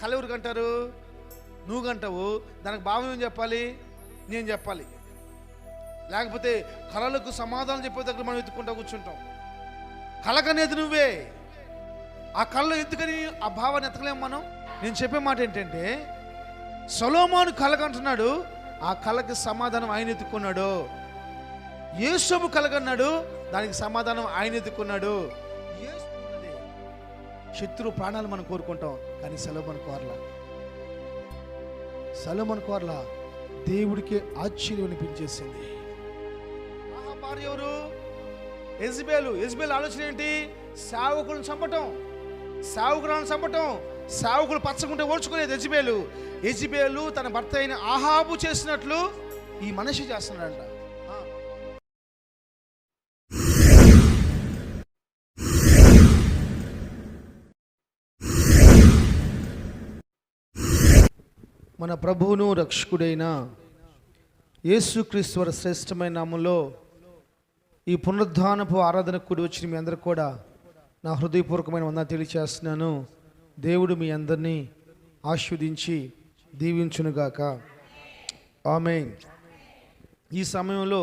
కళ ఎవరికి అంటారు? నువ్వు కంటావు. దానికి భావం ఏం చెప్పాలి? నేను చెప్పాలి. లేకపోతే కళలకు సమాధానం చెప్పే దగ్గర మనం ఎత్తుకుంటా కూర్చుంటాం. కళకనేది నువ్వే. ఆ కళలో ఎందుకని ఆ భావాన్ని ఎత్తకలేము మనం. నేను చెప్పే మాట ఏంటంటే, సొలొమోను కలగంటున్నాడు, ఆ కళకి సమాధానం ఆయన ఎత్తుకున్నాడు. యోసేపు కలగన్నాడు, దానికి సమాధానం ఆయన ఎత్తుకున్నాడు. శత్రు ప్రాణాలు మనం కోరుకుంటాం, కానీ సొలొమోను కోరలా. దేవుడికి ఆశ్చర్యం అనిపించేసింది. భార్య ఎవరు? యెజబెలు. ఆలోచన ఏంటి? సేవకులను చంపటం, సేవకులను చంపటం. సేవకులు పచ్చకుంటే ఓర్చుకునేది యెజబెలు తన భర్త అయిన ఆహాబు చేసినట్లు ఈ మనిషి చేస్తున్నాడంట. మన ప్రభువును రక్షకుడైన యేసుక్రీస్తు వారి శ్రేష్టమైన నామంలో ఈ పునరుద్ధానపు ఆరాధన కూడి వచ్చిన మీ అందరూ కూడా నా హృదయపూర్వకమైన వందనాలు తెలియచేస్తున్నాను. దేవుడు మీ అందరినీ ఆశీర్వదించి దీవించునుగాక. ఆమేన్. ఈ సమయంలో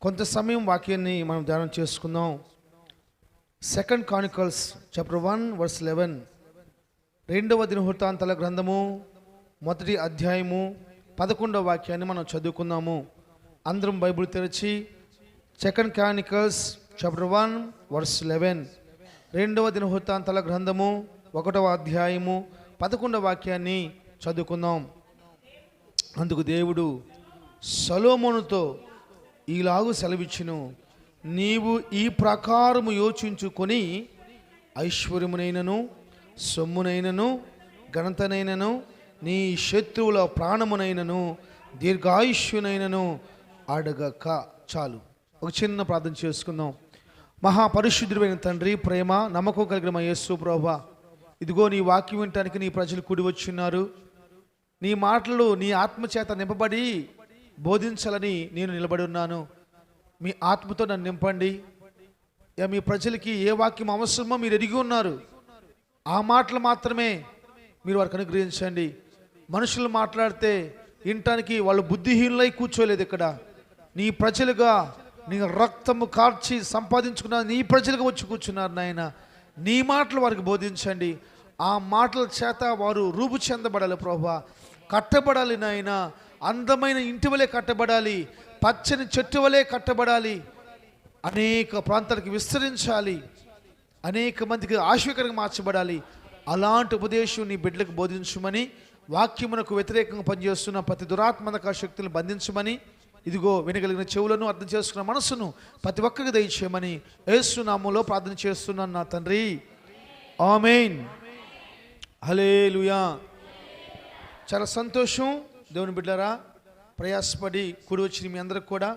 కొంత సమయం వాక్యాన్ని మనం ధ్యానం చేసుకుందాం. 2 Chronicles chapter 1:11. 2వ దినవృత్తాంతాల గ్రంథము 1వ అధ్యాయము 11వ వాక్యాన్ని మనం చదువుకుందాము. అందరం బైబిల్ తెరిచి 2 Chronicles chapter 1:11. 2వ దినవృత్తాంతాల గ్రంథము 1వ అధ్యాయము 11వ వాక్యాన్ని చదువుకుందాం. అందుకు దేవుడు సొలొమోనుతో ఈలాగు సెలవిచ్చును, నీవు ఈ ప్రకారము యోచించుకొని ఐశ్వర్యమునైనను సొమ్మునైనను ఘనతనైనను నీ శత్రువుల ప్రాణమునైనను దీర్ఘాయుష్యునైనను అడగక. చాలు, ఒక చిన్న ప్రార్థన చేసుకుందాం. మహాపరిశుద్ధుడైన తండ్రి, ప్రేమ నమ్మకం కలిగిన మా యేసు ప్రభువా, ఇదిగో నీ వాక్యం వినటానికి నీ ప్రజలు కూడి వచ్చిన్నారు. నీ మాటలు నీ ఆత్మచేత నింపబడి బోధించాలని నేను నిలబడి ఉన్నాను. మీ ఆత్మతో నన్ను నింపండి. మీ ప్రజలకి ఏ వాక్యం అవసరమో మీరు ఎరిగి ఉన్నారు. ఆ మాటలు మాత్రమే మీరు వారికి అనుగ్రహించండి. మనుషులు మాట్లాడితే వినటానికి వాళ్ళు బుద్ధిహీనులై కూర్చోలేదు. ఇక్కడ నీ ప్రజలుగా నీ రక్తము కార్చి సంపాదించుకున్న నీ ప్రజలుగా వచ్చి కూర్చున్నారు నాయన. నీ మాటలు వారికి బోధించండి. ఆ మాటల చేత వారు రూపు చెందబడాలి ప్రభువా, కట్టబడాలి నాయన. అందమైన ఇంటి వలె కట్టబడాలి, పచ్చని చెట్టు వలె కట్టబడాలి, అనేక ప్రాంతాలకు విస్తరించాలి, అనేక మందికి ఆశ్చర్యకరంగా మార్చబడాలి. అలాంటి ఉపదేశం నీ బిడ్డలకు బోధించమని, వాక్యమునకు వ్యతిరేకంగా పనిచేస్తున్న ప్రతి దురాత్మక శక్తులను బంధించమని, ఇదిగో వినగలిగిన చెవులను అర్థం చేసుకున్న మనసును ప్రతి ఒక్కరికి దయచేయమని యేసు నామములో ప్రార్థన చేస్తున్నాను నా తండ్రి. ఆమేన్. హల్లెలూయా. చాలా సంతోషం దేవుని బిడ్డలారా, ప్రయాసపడి కూడి వచ్చిన మీ అందరికి కూడా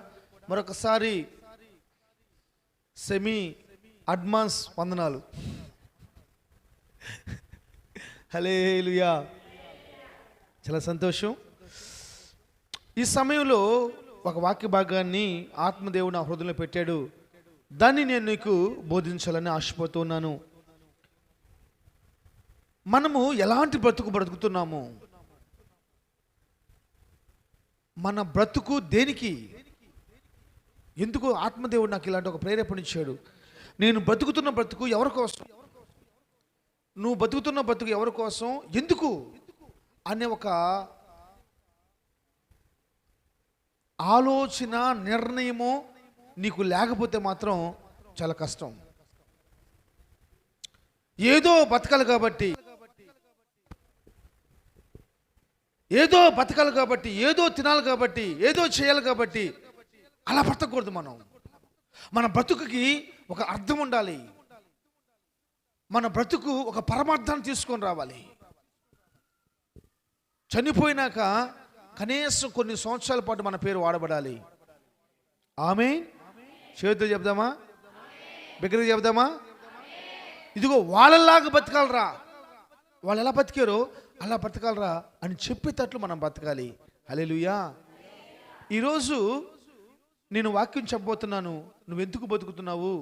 మరొకసారి సెమీ అడ్వాన్స్ వందనాలు. హల్లెలూయా. చాలా సంతోషం. ఈ సమయంలో ఒక వాక్య భాగాన్ని ఆత్మదేవుడు నా హృదయంలో పెట్టాడు. దాన్ని నేను నీకు బోధించాలని ఆశపోతున్నాను. మనము ఎలాంటి బ్రతుకుతున్నాము? మన బ్రతుకు దేనికి? ఎందుకు ఆత్మదేవుడు నాకు ఇలాంటి ఒక ప్రేరేపణ ఇచ్చాడు? నేను బ్రతుకుతున్న బ్రతుకు ఎవరి కోసం? నువ్వు బతుకుతున్న బ్రతుకు ఎవరి కోసం, ఎందుకు అనే ఒక ఆలోచన, నిర్ణయము నీకు లేకపోతే మాత్రం చాలా కష్టం. ఏదో బతకాలి కాబట్టి, ఏదో తినాలి కాబట్టి, ఏదో చేయాలి కాబట్టి అలా బ్రతకూడదు. మన బ్రతుకుకి ఒక అర్థం ఉండాలి. మన బ్రతుకు ఒక పరమార్థాన్ని తీసుకొని రావాలి. చనిపోయినాక కనీసం కొన్ని సంవత్సరాల పాటు మన పేరు వాడబడాలి. ఆమేన్. చేతులు చెప్దామా? బిగ్గరగా చెప్దామా? ఇదిగో వాళ్ళలాగా బతకాలరా, వాళ్ళు ఎలా బతికారో అలా బతకాలరా అని చెప్పేటట్లు మనం బతకాలి. హల్లెలూయా. ఈరోజు నేను వాక్యం చెప్పబోతున్నాను. నువ్వు ఎందుకు బతుకుతున్నావు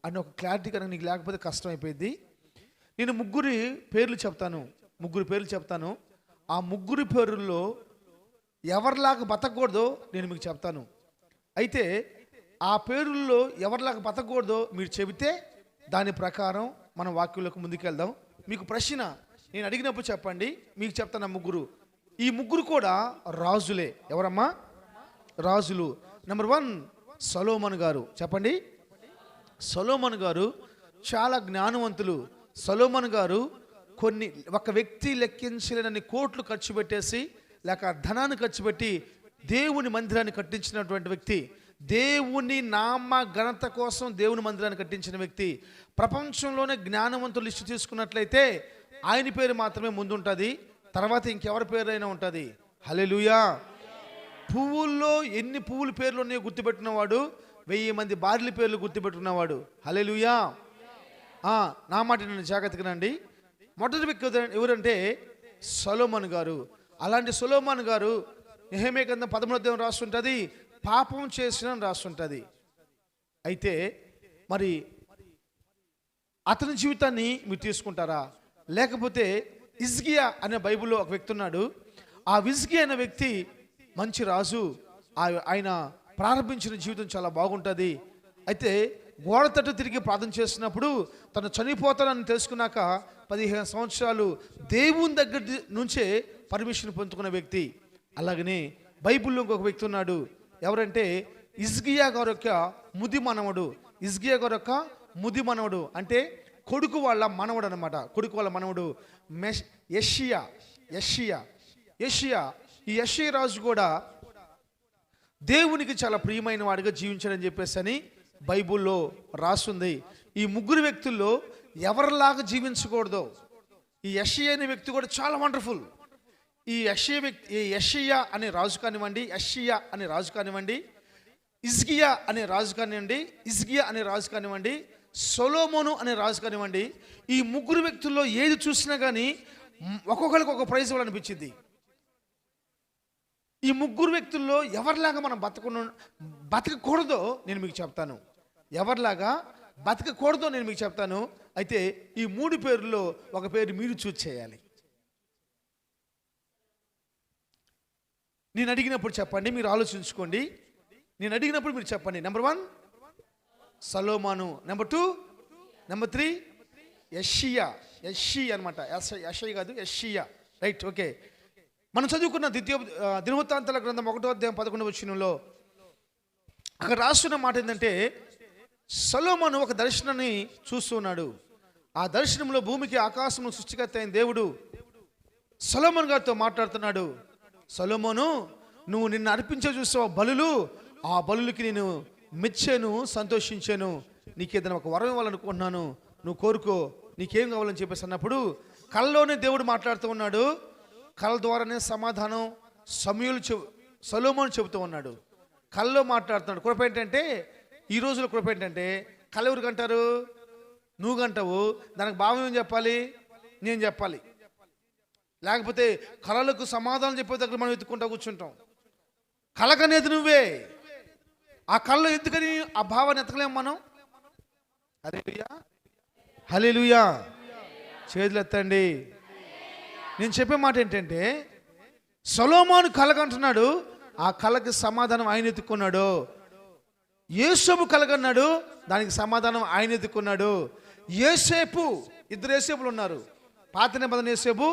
అని ఒక క్లారిటీ కనుక నీకు లేకపోతే కష్టం అయిపోయింది. నేను ముగ్గురి పేర్లు చెప్తాను. ముగ్గురు పేర్లు చెప్తాను. ఆ ముగ్గురు పేరుల్లో ఎవరిలాగా బతకూడదో నేను మీకు చెప్తాను. అయితే ఆ పేరుల్లో ఎవరిలాగా బతకూడదో మీరు చెబితే దాని ప్రకారం మనం వాక్యంలోకి ముందుకెళ్దాం. మీకు ప్రశ్న నేను అడిగినప్పుడు చెప్పండి, మీకు చెప్తాను. ముగ్గురు, ఈ ముగ్గురు కూడా రాజులే. ఎవరమ్మా? రాజులు. నెంబర్ 1 సొలొమోను గారు. చెప్పండి. సొలొమోను గారు చాలా జ్ఞానవంతులు. సొలొమోను గారు ఒక వ్యక్తి లెక్కించలేనన్ని కోట్లు ఖర్చు పెట్టేసి లేక ధనాన్ని ఖర్చు పెట్టి దేవుని మందిరాన్ని కట్టించినటువంటి వ్యక్తి. దేవుని నామ ఘనత కోసం దేవుని మందిరాన్ని కట్టించిన వ్యక్తి. ప్రపంచంలోనే జ్ఞానవంతులు లిస్టు తీసుకున్నట్లయితే ఆయన పేరు మాత్రమే ముందుంటుంది, తర్వాత ఇంకెవరి పేరైనా ఉంటుంది. హల్లెలూయా. పువ్వుల్లో ఎన్ని పువ్వుల పేర్లు ఉన్నాయో గుర్తుపెట్టినవాడు 1000 మంది భార్యల పేర్లు గుర్తుపెట్టుకున్నవాడు. హల్లెలూయా. నా మాట నేను జాగ్రత్తగానండి. మొదటి వ్యక్తి ఎవరంటే సొలొమోను గారు. అలాంటి సొలొమోను గారు నెహెమీయా గ్రంథం 13వ అధ్యాయం రాస్తుంటుంది, పాపం చేసిన రాస్తుంటుంది. అయితే మరి అతని జీవితాన్ని మీరు తీసుకుంటారా? లేకపోతే హిజ్కియా అనే బైబిల్లో ఒక వ్యక్తి ఉన్నాడు. ఆ హిజ్కియా అనే వ్యక్తి మంచి రాజు. ఆయన ప్రారంభించిన జీవితం చాలా బాగుంటుంది. అయితే గోడ తట్టు తిరిగి ప్రార్థన చేస్తున్నప్పుడు తను చనిపోతానని తెలుసుకున్నాక 15 సంవత్సరాలు దేవుని దగ్గర నుంచే పర్మిషన్ పొందుకున్న వ్యక్తి. అలాగనే బైబిల్లో ఇంకొక వ్యక్తి ఉన్నాడు. ఎవరంటే హిజ్కియా గారి యొక్క ముది మనవడు. హిజ్కియా గారి యొక్క ముది మనవడు అంటే కొడుకు వాళ్ళ మనవడు అనమాట. కొడుకు వాళ్ళ మనవడు యెషయా. ఈ యెషయా రాజు కూడా దేవునికి చాలా ప్రియమైన వాడిగా జీవించాడని చెప్పేసి అని బైబిల్లో రాస్తుంది. ఈ ముగ్గురు వ్యక్తుల్లో ఎవరిలాగా జీవించకూడదో. ఈ యెషయా అనే వ్యక్తి కూడా చాలా వండర్ఫుల్. ఈ యెషయా అనే రాజు కానివ్వండి, హిజ్కియా అనే రాజు కానివ్వండి, సొలొమోను అనే రాజు కానివ్వండి, ఈ ముగ్గురు వ్యక్తుల్లో ఏది చూసినా కానీ ఒక్కొక్కరికి ఒక ప్రైజ్ ఇవ్వాలనిపించింది. ఈ ముగ్గురు వ్యక్తుల్లో ఎవరిలాగా మనం బతకకూడదో నేను మీకు చెప్తాను. అయితే ఈ 3 పేర్లలో ఒక పేరు మీరు చూస్ చేయాలి. నేను అడిగినప్పుడు చెప్పండి, మీరు ఆలోచించుకోండి. నేను అడిగినప్పుడు మీరు చెప్పండి. నెంబర్ 1 సొలొమోను, నెంబర్ 2, నెంబర్ 3 యెషయా అనమాట. యెషయా కాదు, యెషయా. Right, okay. మనం చదువుకున్న దినవృత్తాంతాల గ్రంథం 1వ అధ్యాయం 11వ వచనంలో అక్కడ రాస్తున్న మాట ఏంటంటే, సొలొమోను ఒక దర్శనాన్ని చూస్తున్నాడు. ఆ దర్శనంలో భూమికి ఆకాశము సృష్టికర్త అయిన దేవుడు సొలొమోను గారితో మాట్లాడుతున్నాడు. సొలొమోను, నువ్వు నిన్ను అర్పించే చూసావు బలులు, ఆ బలులకి నేను మెచ్చాను, సంతోషించాను. నీకేదైనా ఒక వరం ఇవ్వాలనుకుంటున్నాను, నువ్వు కోరుకో, నీకేం కావాలని చెప్పేసి అన్నప్పుడు కళ్ళలోనే దేవుడు మాట్లాడుతూ ఉన్నాడు. కళ్ళ ద్వారానే సమాధానం సొలొమోను చెబుతూ ఉన్నాడు. కళ్ళలో మాట్లాడుతున్నాడు. కృప ఏంటంటే, ఈ రోజులో కృప ఏంటంటే, కళ్ళు ఎవరు కంటారు? నువ్వు కంటావు. దానికి భావం ఏం చెప్పాలి? నేను చెప్పాలి. లేకపోతే కళలకు సమాధానం చెప్పే దగ్గర మనం ఎత్తుకుంటా కూర్చుంటాం. కళకనేది నువ్వే. ఆ కళ్ళు ఎందుకని ఆ భావాన్ని ఎత్తకలేము మనం. హల్లెలూయా. చేతులు ఎత్తండి. నేను చెప్పే మాట ఏంటంటే, సొలొమోను కలగంటున్నాడు, ఆ కళకి సమాధానం ఆయన ఎత్తుకున్నాడు. యోసేపు కలగన్నాడు, దానికి సమాధానం ఆయన ఎత్తుకున్నాడు. యోసేపు, 2 యోసేపులు ఉన్నారు. పాత నిబంధన యోసేపు,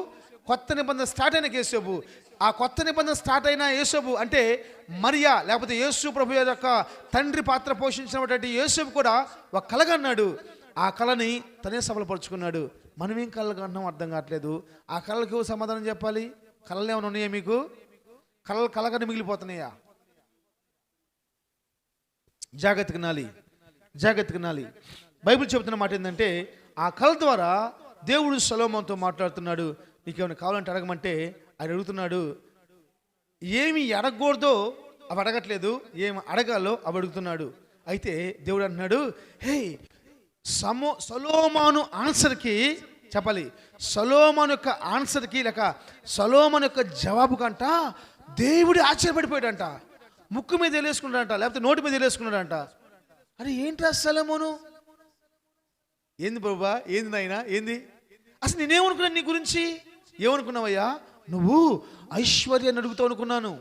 కొత్త నిబంధన స్టార్ట్ అయిన యోసేపు. ఆ కొత్త నిబంధన స్టార్ట్ అయిన యోసేపు అంటే మరియా, లేకపోతే యేసు ప్రభు యొక్క తండ్రి పాత్ర పోషించినటువంటి యోసేపు కూడా ఒక కలగన్నాడు. ఆ కళని తనే సఫలపరుచుకున్నాడు. మనం ఏం కలగన్నాం అర్థం కావట్లేదు. ఆ కళలకు సమాధానం చెప్పాలి. కళలు ఏమైనా ఉన్నాయా మీకు? కళలు కలగని మిగిలిపోతున్నాయా? జాగ్రత్తగా నాలి. బైబిల్ చెబుతున్న మాట ఏంటంటే, ఆ కళ ద్వారా దేవుడు సొలొమోనుతో మాట్లాడుతున్నాడు. నీకేమైనా కావాలంటే అడగమంటే ఆయన అడుగుతున్నాడు. ఏమి అడగకూడదో అవి అడగట్లేదు, ఏమి అడగాలో అవి అడుగుతున్నాడు. అయితే దేవుడు అంటున్నాడు, హే సొలొమోను ఆన్సర్కి చెప్పాలి. సొలొమోను యొక్క ఆన్సర్కి లేక సొలొమోను యొక్క జవాబు కంట దేవుడు ఆశ్చర్యపడిపోయాడంట. ముక్కు మీద వేలేసుకున్నాడంట, లేకపోతే నోటి మీద వేలేసుకున్నాడంట. అరే ఏంట్రా సొలొమోను? ఏంది బాబా, ఏంది నాయనా, ఏంది? అసలు నేనేమనుకున్నాను నీ గురించి? ఏమనుకున్నావయ్యా? నువ్వు ఐశ్వర్యాన్ని అడుగుతావు అనుకున్నాను,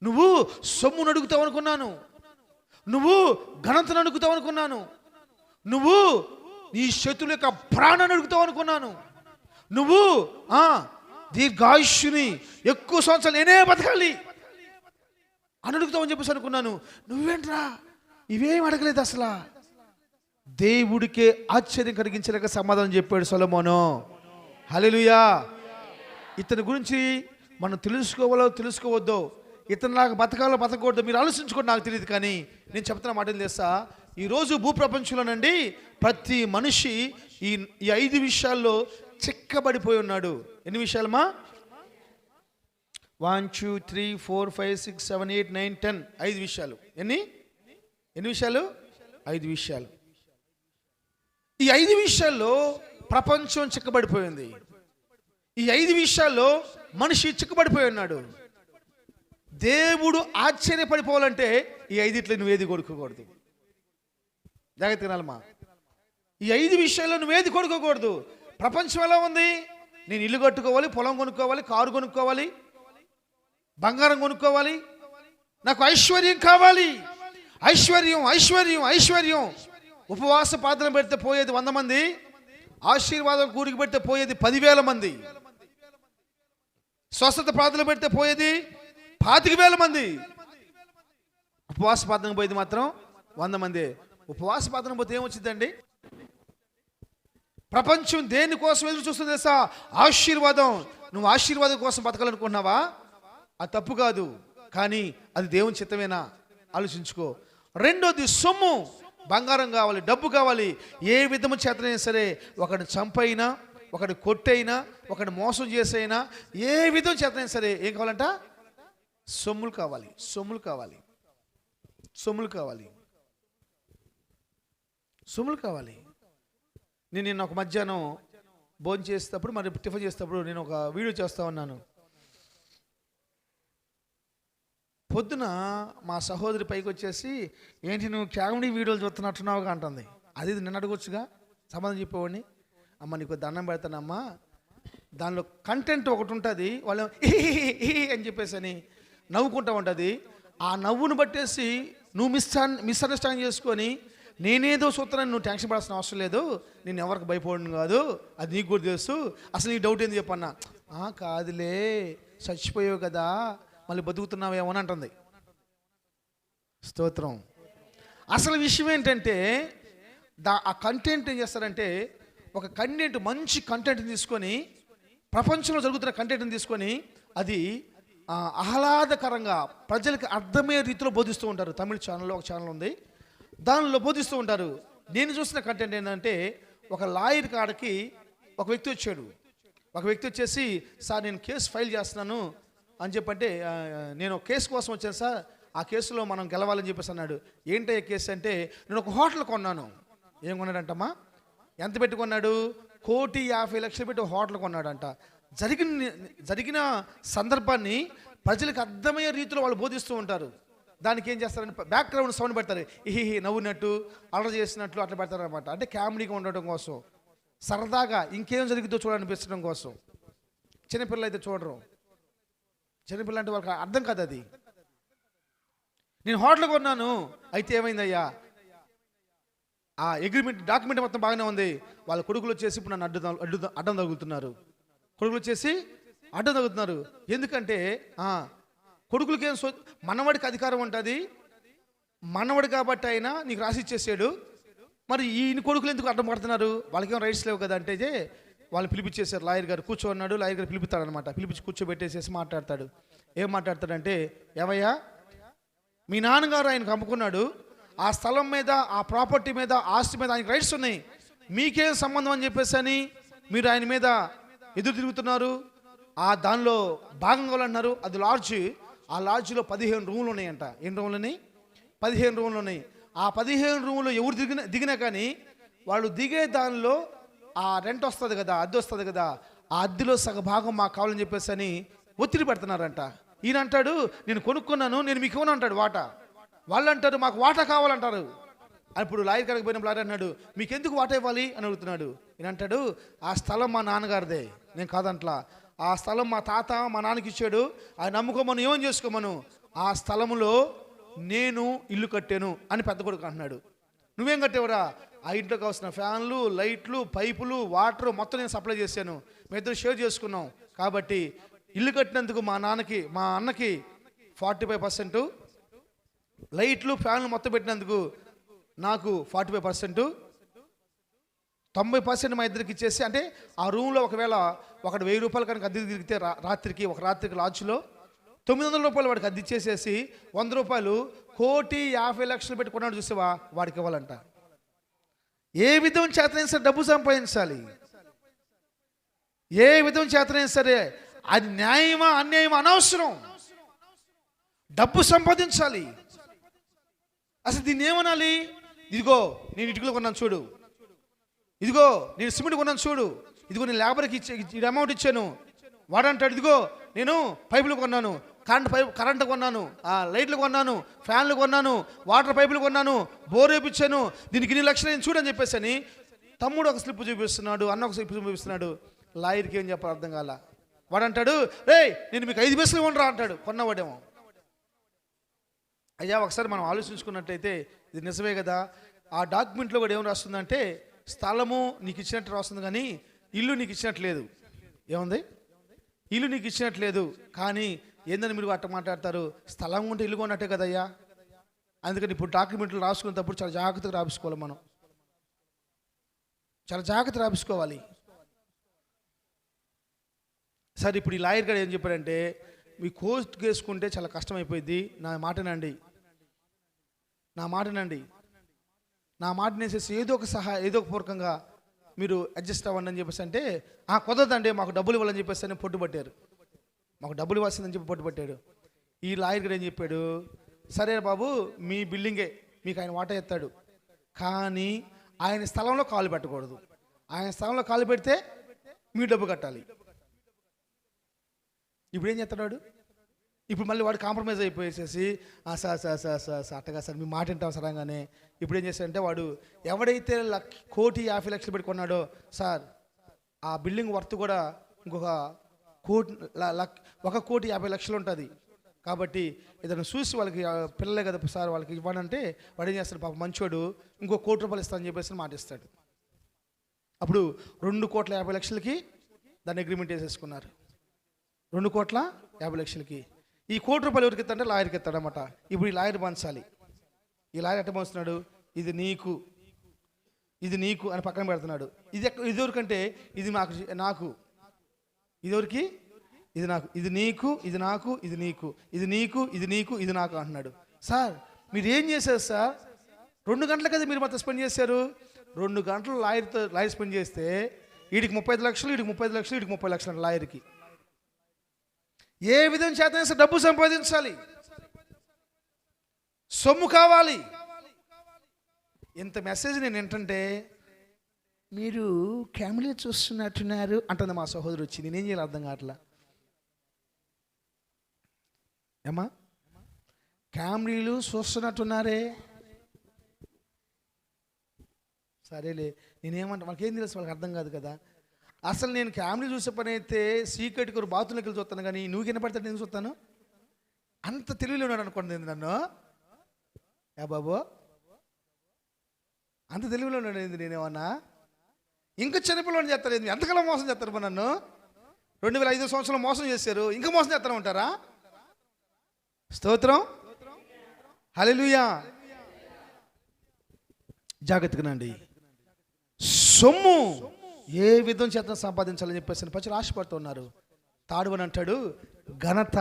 నువ్వు సొమ్మును అడుగుతావు అనుకున్నాను, నువ్వు ఘనతను అడుగుతావు అనుకున్నాను, నువ్వు నీ శత్రుల యొక్క ప్రాణాన్ని అడుగుతావు అనుకున్నాను, నువ్వు దీర్ఘాయుష్యుని ఎక్కువ సంవత్సరాలు నేనే బతకాలి అని అడుగుతావు అని చెప్పేసి అనుకున్నాను. నువ్వేంట్రా ఇవేం అడగలేదు అసలు. దేవుడికే ఆశ్చర్యం కలిగించలేక సమాధానం చెప్పాడు సొలొమోను. హల్లెలూయా. ఇతని గురించి మనం తెలుసుకోవాలో తెలుసుకోవద్దో, ఇతనిలాగా బతకాలో బతకూడదో మీరు ఆలోచించుకోండి, నాకు తెలియదు. కానీ నేను చెప్తున్న మాటలు తెలుసా, ఈరోజు భూప్రపంచంలోనండి ప్రతి మనిషి ఈ 5 విషయాల్లో చిక్కబడిపోయి ఉన్నాడు. ఎన్ని విషయాలమ్మా? 1 2 3 4 5 6 7 8 9 10 5 విషయాలు. ఎన్ని విషయాలు? 5 విషయాలు. ఈ 5 విషయాల్లో ప్రపంచం చిక్కబడిపోయింది. ఈ 5 విషయాల్లో మనిషి చిక్కబడిపోయి ఉన్నాడు. దేవుడు ఆశ్చర్యపడిపోవాలంటే ఈ 5 నువ్వేది కొడుకోకూడదు. జాగ్రత్తగా వినాలమ్మా. ఈ 5 విషయాల్లో నువ్వేది కొడుకోకూడదు. ప్రపంచం ఎలా ఉంది? నేను ఇల్లు కట్టుకోవాలి, పొలం కొనుక్కోవాలి, కారు కొనుక్కోవాలి, బంగారం కొనుక్కోవాలి, నాకు ఐశ్వర్యం కావాలి, ఐశ్వర్యం ఐశ్వర్యం ఐశ్వర్యం. ఉపవాస ప్రార్థన పెడితే పోయేది 100 మంది, ఆశీర్వాదం కూడికి పెడితే పోయేది 10,000 మంది, స్వస్థత ప్రార్థన పెడితే పోయేది 25,000 మంది. ఉపవాస ప్రార్థన పోయేది మాత్రం 100 మంది. ఉపవాస ప్రార్థన పోతే ఏమొచ్చిందండి? ప్రపంచం దేనికోసం ఎదురు చూస్తుంది తెలుసా? ఆశీర్వాదం. నువ్వు ఆశీర్వాదం కోసం బతకాలనుకుంటున్నావా? అది తప్పు కాదు, కానీ అది దేవుని చిత్తమేనా? ఆలోచించుకో. రెండోది సొమ్ము, బంగారం కావాలి, డబ్బు కావాలి. ఏ విధము చేతనైనా సరే, ఒకడిని చంపైనా, ఒకటి కొట్టైనా, ఒకటి మోసం చేసైనా, ఏ విధం చేతనైనా సరే ఏం కావాలంట? సొమ్ములు కావాలి, సొమ్ములు కావాలి, సొమ్ములు కావాలి, సొమ్ములు కావాలి. నేను నిన్న ఒక మధ్యాహ్నం భోజనం చేసేటప్పుడు, మరి టిఫిన్ చేసేటప్పుడు నేను ఒక వీడియో చేస్తూ ఉన్నాను. పొద్దున మా సహోదరి పైకి వచ్చేసి, ఏంటి నువ్వు కామెడీ వీడియోలు చూస్తున్నట్టున్నావుగా అంటుంది. అది నిన్న అడగొచ్చుగా, సమాధానం చెప్పేవాడిని. అమ్మ నీకు దండం పెడతానమ్మా, దానిలో కంటెంట్ ఒకటి ఉంటుంది, వాళ్ళు అని చెప్పేసి అని నవ్వుకుంటూ ఉంటుంది. ఆ నవ్వును బట్టేసి నువ్వు మిస్అండర్స్టాండ్ చేసుకొని నేనేదో సూత్రాన్ని నువ్వు టెన్షన్ పడాల్సిన అవసరం లేదు, నేను ఎవరికి భయపడను కాదు, అది నీకు కూడా తెలుసు, అసలు నీ డౌట్ ఏంది చెప్పన్నా. కాదులే, చచ్చిపోయావు కదా, మళ్ళీ బతుకుతున్నావేమో అని అంటుంది. స్తోత్రం. అసలు విషయం ఏంటంటే ఆ కంటెంట్ ఏం చేస్తారంటే, ఒక కంటెంట్, మంచి కంటెంట్ని తీసుకొని, ప్రపంచంలో జరుగుతున్న కంటెంట్ని తీసుకొని అది ఆహ్లాదకరంగా ప్రజలకు అర్థమయ్యే రీతిలో బోధిస్తూ ఉంటారు. తమిళ ఛానల్లో ఒక ఛానల్ ఉంది, దానిలో బోధిస్తూ ఉంటారు. నేను చూసిన కంటెంట్ ఏంటంటే, ఒక లాయర్ కాడకి ఒక వ్యక్తి వచ్చాడు. ఒక వ్యక్తి వచ్చేసి, సార్ నేను కేసు ఫైల్ చేస్తున్నాను అని చెప్పంటే, నేను కేసు కోసం వచ్చాను సార్, ఆ కేసులో మనం గెలవాలని చెప్పేసి అన్నాడు. ఏంటో కేసు అంటే, నేను ఒక హోటల్ కొన్నాను. ఏం కొన్నాడంటమ్మా? ఎంత పెట్టి కొన్నాడు? 1,50,00,000 పెట్టి హోటల్ కొన్నాడంట. జరిగిన సందర్భాన్ని ప్రజలకు అర్థమయ్యే రీతిలో వాళ్ళు బోధిస్తూ ఉంటారు. దానికి ఏం చేస్తారంటే బ్యాక్గ్రౌండ్ సౌండ్ పెడతారు, ఇహి నవ్వునట్టు, అలర్ చేసినట్లు అట్లా పెడతారు అనమాట. అంటే కామెడీగా ఉండటం కోసం, సరదాగా ఇంకేం జరుగుతుందో చూడాలనిపించడం కోసం. చిన్నపిల్లలు అయితే చూడరు, చిన్నపిల్లలు అంటే వాళ్ళకి అర్థం కాదు అది. నేను హోటల్ కొన్నాను, అయితే ఏమైందయ్యా, ఆ అగ్రిమెంట్ డాక్యుమెంట్ మొత్తం బాగానే ఉంది, వాళ్ళ కొడుకులు వచ్చేసి ఇప్పుడు నన్ను అడ్డం తగులుతున్నారు. కొడుకులు వచ్చేసి అడ్డం తగులుతున్నారు. ఎందుకంటే కొడుకులకి ఏం మనవడికి అధికారం ఉంటుంది, మనవడు కాబట్టి అయినా నీకు రాసి ఇచ్చేసాడు, మరి ఈయన కొడుకులు ఎందుకు అడ్డం పడుతున్నారు, వాళ్ళకేం రైట్స్ లేవు కదా అంటే వాళ్ళు పిలిపించేశారు. లాయర్ గారు కూర్చోన్నాడు, లాయర్ గారు పిలిపిస్తాడనమాట. పిలిపించి కూర్చోబెట్టేసేసి మాట్లాడతాడు. ఏం మాట్లాడతాడంటే, ఏవయ్యా మీ నాన్నగారు ఆయనకు అమ్ముకున్నాడు, ఆ స్థలం మీద, ఆ ప్రాపర్టీ మీద, ఆస్తి మీద ఆయనకు రైట్స్ ఉన్నాయి, మీకేం సంబంధం అని చెప్పేసి అని మీరు ఆయన మీద ఎదురు తిరుగుతున్నారు. ఆ దానిలో భాగం కావాలన్నారు. అది లాడ్జ్, ఆ లాడ్జ్లో 15 రూములు ఉన్నాయంట. ఎన్ని రూములు ఉన్నాయి? 15 రూములు ఉన్నాయి. ఆ 15 రూములు ఎవరు దిగినా కానీ వాళ్ళు దిగే దానిలో ఆ రెంట్ వస్తుంది కదా, అద్దె వస్తుంది కదా, ఆ అద్దెలో సగభాగం మాకు కావాలని చెప్పేసి అని ఒత్తిడి పెడుతున్నారంట. ఈయన అంటాడు, నేను కొనుక్కున్నాను, నేను మీకు ఇవ్వను అంటాడు వాటా. వాళ్ళు అంటారు, మాకు వాటా కావాలంటారు. అప్పుడు లాయర్ కాడికి పోయిన లాయర్ అన్నాడు, మీకెందుకు వాటా ఇవ్వాలి అని అడుగుతున్నాడు. ఈయన అంటాడు, ఆ స్థలం మా నాన్నగారిదే, నేను కాదంట్లా. ఆ స్థలం మా తాత మా నాన్నకి ఇచ్చాడు, అది నమ్ముకోమను, ఏమని చేసుకోమను. ఆ స్థలంలో నేను ఇల్లు కట్టాను అని పెద్ద కొడుకు అంటున్నాడు. నువ్వేం కట్టేవరా? ఆ ఇంట్లో కావాల్సిన ఫ్యాన్లు, లైట్లు, పైపులు, వాటర్ మొత్తం నేను సప్లై చేశాను, మేము ఇద్దరు షేర్ చేసుకున్నాం. కాబట్టి ఇల్లు కట్టినందుకు మా అన్నకి 45%, లైట్లు ఫ్యాన్లు మొత్తం పెట్టినందుకు నాకు 45%, 90% మా ఇద్దరికి ఇచ్చేసి, అంటే ఆ రూమ్లో ఒకవేళ ఒకటి 1000 రూపాయలు కనుక అద్దె తిరిగితే ఒక రాత్రికి లాడ్జ్లో 900 రూపాయలు వాడికి అద్దె ఇచ్చేసేసి 100 రూపాయలు 1,50,00,000 పెట్టి కొన్నాడు చూసేవా, వాడికి ఇవ్వాలంట. ఏ విధం చేతనైనా సరే డబ్బు సంపాదించాలి, ఏ విధం చేతనైనా సరే. అది న్యాయమా అన్యాయమా అనవసరం, డబ్బు సంపాదించాలి. అసలు దీన్ని ఏమనాలి? ఇదిగో నేను ఇటుకలు కొన్నాను చూడు, ఇదిగో నేను సిమెంట్ కొన్నాను చూడు, ఇదిగో నేను లేబర్కి ఇది అమౌంట్ ఇచ్చాను. వాడంటాడు, ఇదిగో నేను పైపులు కొన్నాను, కరెంటు కొన్నాను, లైట్లు కొన్నాను, ఫ్యాన్లు కొన్నాను, వాటర్ పైపులు కొన్నాను, బోర్ వేయించాను, దీనికి ఇన్ని లక్షలు నేను చూడని చెప్పేసి అని తమ్ముడు ఒక స్లిప్ చూపిస్తున్నాడు, అన్న ఒక స్లిప్ చూపిస్తున్నాడు. లాయర్కి ఏం చెప్పాలి అర్థం కాల. వాడంటాడు, రే నేను మీకు 5 పైసలు ఇవ్వను రా అంటాడు కొన్నవాడేమో. అయ్యా ఒకసారి మనం ఆలోచించుకున్నట్టయితే ఇది నిజమే కదా. ఆ డాక్యుమెంట్లో కూడా ఏం రాస్తుందంటే, స్థలము నీకు ఇచ్చినట్టు రాస్తుంది కానీ ఇల్లు నీకు ఇచ్చినట్లేదు. ఏముంది? ఇల్లు నీకు ఇచ్చినట్లేదు. కానీ ఏందని మీరు అట్ట మాట్లాడతారు? స్థలం ఉంటే ఇల్లు కొన్నట్టే కదయ్యా. అందుకని ఇప్పుడు డాక్యుమెంట్లు రాసుకునేటప్పుడు చాలా జాగ్రత్తగా రాసుకోవాలి, మనం చాలా జాగ్రత్త రాసుకోవాలి. సరే, ఇప్పుడు ఈ లాయర్ గారు ఏం చెప్పారంటే, మీ కోర్టు వేసుకుంటే చాలా కష్టమైపోయింది, నా మాటనండి, నా మాట నేసేసి ఏదో ఒక పూర్వకంగా మీరు అడ్జస్ట్ అవ్వండి అని చెప్పేసి అంటే, కుదరదండి మాకు డబ్బులు ఇవ్వాలని చెప్పేసి అని పట్టుబట్టారు. మాకు డబ్బులు ఇవ్వాల్సిందని చెప్పి పట్టుబట్టాడు. ఈ లాయర్ గారు ఏం చెప్పాడు, సరే బాబు మీ బిల్డింగే, మీకు ఆయన వాటా ఎత్తాడు, కానీ ఆయన స్థలంలో కాలు పెట్టకూడదు, ఆయన స్థలంలో కాలు పెడితే మీ డబ్బు కట్టాలి. ఇప్పుడు ఏం చేస్తున్నాడు? ఇప్పుడు మళ్ళీ వాడు కాంప్రమైజ్ అయిపోయేసేసి, సార్ అట్టగా సార్ మీ మాట వింటాం సరంగానే. ఇప్పుడు ఏం చేస్తాడంటే, వాడు ఎవడైతే 1,50,00,000 పెట్టి కొన్నాడో, సార్ ఆ బిల్డింగ్ వర్త్ కూడా ఇంకొక 1,50,00,000 ఉంటుంది, కాబట్టి ఏదైనా చూసి వాళ్ళకి పిల్లలే కదా సార్ వాళ్ళకి ఇవ్వనంటే, వాడు ఏం చేస్తాడు పాప మంచోడు, ఇంకో 1,00,00,000 రూపాయలు ఇస్తానని చెప్పేసి మాట ఇస్తాడు. అప్పుడు 2,50,00,000కి దాన్ని అగ్రిమెంట్ వేసేసుకున్నారు. 2,50,00,000కి ఈ 1,00,00,000 రూపాయలు ఎవరికి ఇస్తాడంటే లాయర్కి ఇస్తాడనమాట. ఇప్పుడు ఈ లాయర్ పంచాలి. ఈ లాయర్ ఎట్ట పంచుతున్నాడు? ఇది నీకు అని పక్కన పెడుతున్నాడు. ఇది ఎవరికంటే ఇది నాకు ఇది ఎవరికి? ఇది నాకు, ఇది నీకు, ఇది నాకు, ఇది నీకు, ఇది నీకు, ఇది నీకు, ఇది నాకు అంటున్నాడు. సార్ మీరు ఏం చేశారు సార్? 2 గంటల కదా మీరు మొత్తం స్పెండ్ చేశారు. 2 గంటలు లాయర్ స్పెండ్ చేస్తే వీడికి 35 లక్షలు, వీడికి 35 లక్షలు, వీడికి 30 లక్షలు లాయర్కి. ఏ విధం చేత డబ్బు సంపాదించాలి, సొమ్ము కావాలి. ఇంత మెసేజ్ నేను ఏంటంటే, మీరు ఫ్యామిలీ చూస్తున్నట్టున్నారు అంటుంది మా సహోదరు వచ్చి. నేనేం చేయాలి అర్థం కావట్లా. ఏమ్మా ఫ్యామిలీలు చూస్తున్నట్టున్నారే, సరేలే నేనేమంటా, వాళ్ళకేం తెలుసు, వాళ్ళకి అర్థం కాదు కదా. అసలు నేను ఫ్యామిలీ చూసే పని అయితే సీక్రెట్కి ఒక బాత్రూంలోకి వెళ్ళి చూస్తాను, కానీ నువ్వు వినపడతాడు నేను చూస్తాను. అంత తెలివిలో ఉన్నాడు అనుకోండి నన్ను. బాబు అంత తెలివిలో ఉన్నాడు ఏంది నేనేమన్నా? ఇంకా చిన్నపిల్లలు చేస్తారు ఏంది? ఎంతకాలం మోసం చేస్తారు నన్ను? 2005 సంవత్సరాలు మోసం చేశారు, ఇంకా మోసం చేస్తాను ఉంటారా? స్తోత్రం, హల్లెలూయా. జాగ్రత్తగానండి. సొమ్ము ఏ విధం చేత సంపాదించాలని చెప్పేసి ప్రజలు ఆశపడుతూ ఉన్నారు. తాడువని అంటాడు, ఘనత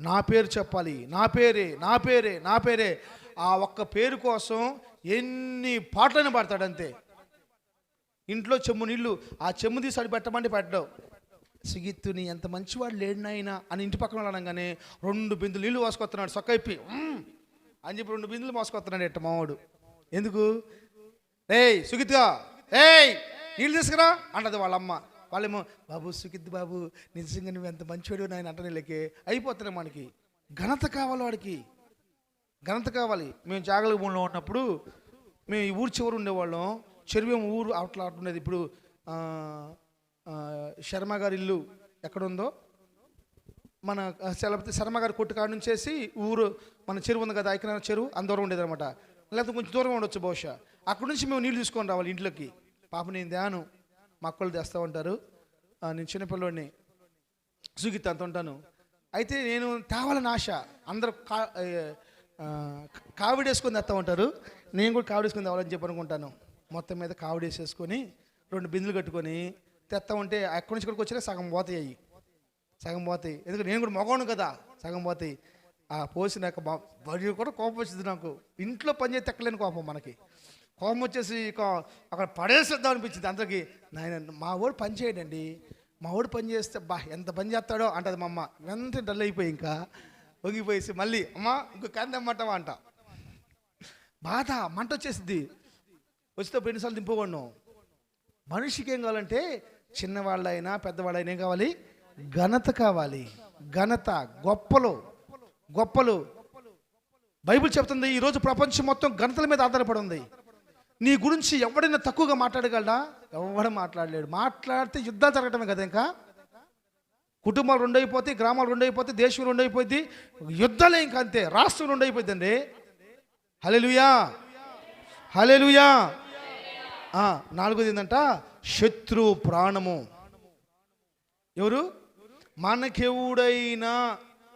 నా పేరు చెప్పాలి, నా పేరే. ఆ ఒక్క పేరు కోసం ఎన్ని పాటలను పాడతాడు అంతే. ఇంట్లో చెమ్ము నీళ్ళు, ఆ చెమ్ము తీసి అడి పెట్టమంటే పెట్టడం. సిగిత్తుని ఎంత మంచివాడు లేడినైనా అని ఇంటి పక్కన అనగానే 2 బిందులు నీళ్ళు మోసుకొస్తున్నాడు, సొక్కైపి అని చెప్పి 2 బిందులు మోసుకొస్తున్నాడు ఎట్ట మావాడు. ఎందుకు? ఏయ్ సుగిత్తుగా, ఏయ్ నీళ్ళు తీసుకురా అంటది వాళ్ళమ్మ. వాళ్ళేమో, బాబు సుగిత్ బాబు నిజంగా నువ్వు ఎంత మంచివాడు నాయన అంటనేలకే అయిపోతున్నాయి. మనకి ఘనత కావాలి, వాడికి ఘనత కావాలి. మేము జాగలగూడలో ఉన్నప్పుడు మేము ఈ ఊరు చివరి ఉండేవాళ్ళం. చెరువేం ఊరు అట్లా ఉండేది. ఇప్పుడు శర్మ గారి ఇల్లు ఎక్కడుందో, మన శర్మ గారి కొట్టు కాడ నుంచేసి ఊరు మన చెరువు ఉంది కదా, ఐకనాథ చెరువు, అంత దూరం ఉండేది అనమాట. లేకపోతే కొంచెం దూరం ఉండొచ్చు బహుశా. అక్కడి నుంచి మేము నీళ్ళు తీసుకొని రావాలి ఇంట్లోకి. పాప నేను ధ్యాను, మా అక్కలు తెస్తూ ఉంటారు. నేను చిన్నపిల్లోడిని, సుగిత అంత ఉంటాను. అయితే నేను తేవాలని ఆశ. అందరూ కావిడేసుకొని తెస్తూ ఉంటారు. నేను కూడా కావిడేసుకొని తేవాలని చెప్పి అనుకుంటాను. మొత్తం మీద కావిడేసేసుకొని 2 బిందులు కట్టుకొని తెస్తా ఉంటే అక్కడి నుంచి ఇక్కడికి వచ్చినా సగం పోతాయి. ఎందుకంటే నేను కూడా మగవాను కదా, సగం పోతాయి. పోసినాక బడి కూడా కోపం వచ్చింది నాకు. ఇంట్లో పని చేసి తెక్కలేని కోపం మనకి. కోపం వచ్చేసి అక్కడ పడేసేద్దాం అనిపించింది అందరికీ. నాయన మా వాడు పని చేయడండి, మా వాడు పని చేస్తే ఎంత పని చేస్తాడో అంటది మా అమ్మ. వెంటనే డల్ అయిపోయి ఇంకా వంగిపోయేసి మళ్ళీ అమ్మ ఇంకో కందమ్మంటావా అంట. బాధ మంట వచ్చేసింది. వచ్చితే ఎన్నిసార్లు దింపబడినాం. మనిషికి ఏం కావాలంటే, చిన్నవాళ్ళైనా పెద్దవాళ్ళైనా ఏం కావాలి? ఘనత కావాలి. ఘనత, గొప్పలు. బైబిల్ చెప్తుంది ఈరోజు ప్రపంచం మొత్తం ఘనతల మీద ఆధారపడి ఉంది. నీ గురించి ఎవడైనా తక్కువగా మాట్లాడగలడా? ఎవడు మాట్లాడలేడు. మాట్లాడితే యుద్ధాలు జరగటమే కదా. ఇంకా కుటుంబాలు 2 అయిపోతాయి, గ్రామాలు 2 అయిపోతాయి, దేశం 2 అయిపోద్ది, యుద్ధాలే ఇంకా అంతే. రాష్ట్రం 2 అయిపోద్దండి. హల్లెలూయా. 4వది ఏంటంట, శత్రు ప్రాణము. ఎవరు? మనకెవుడైనా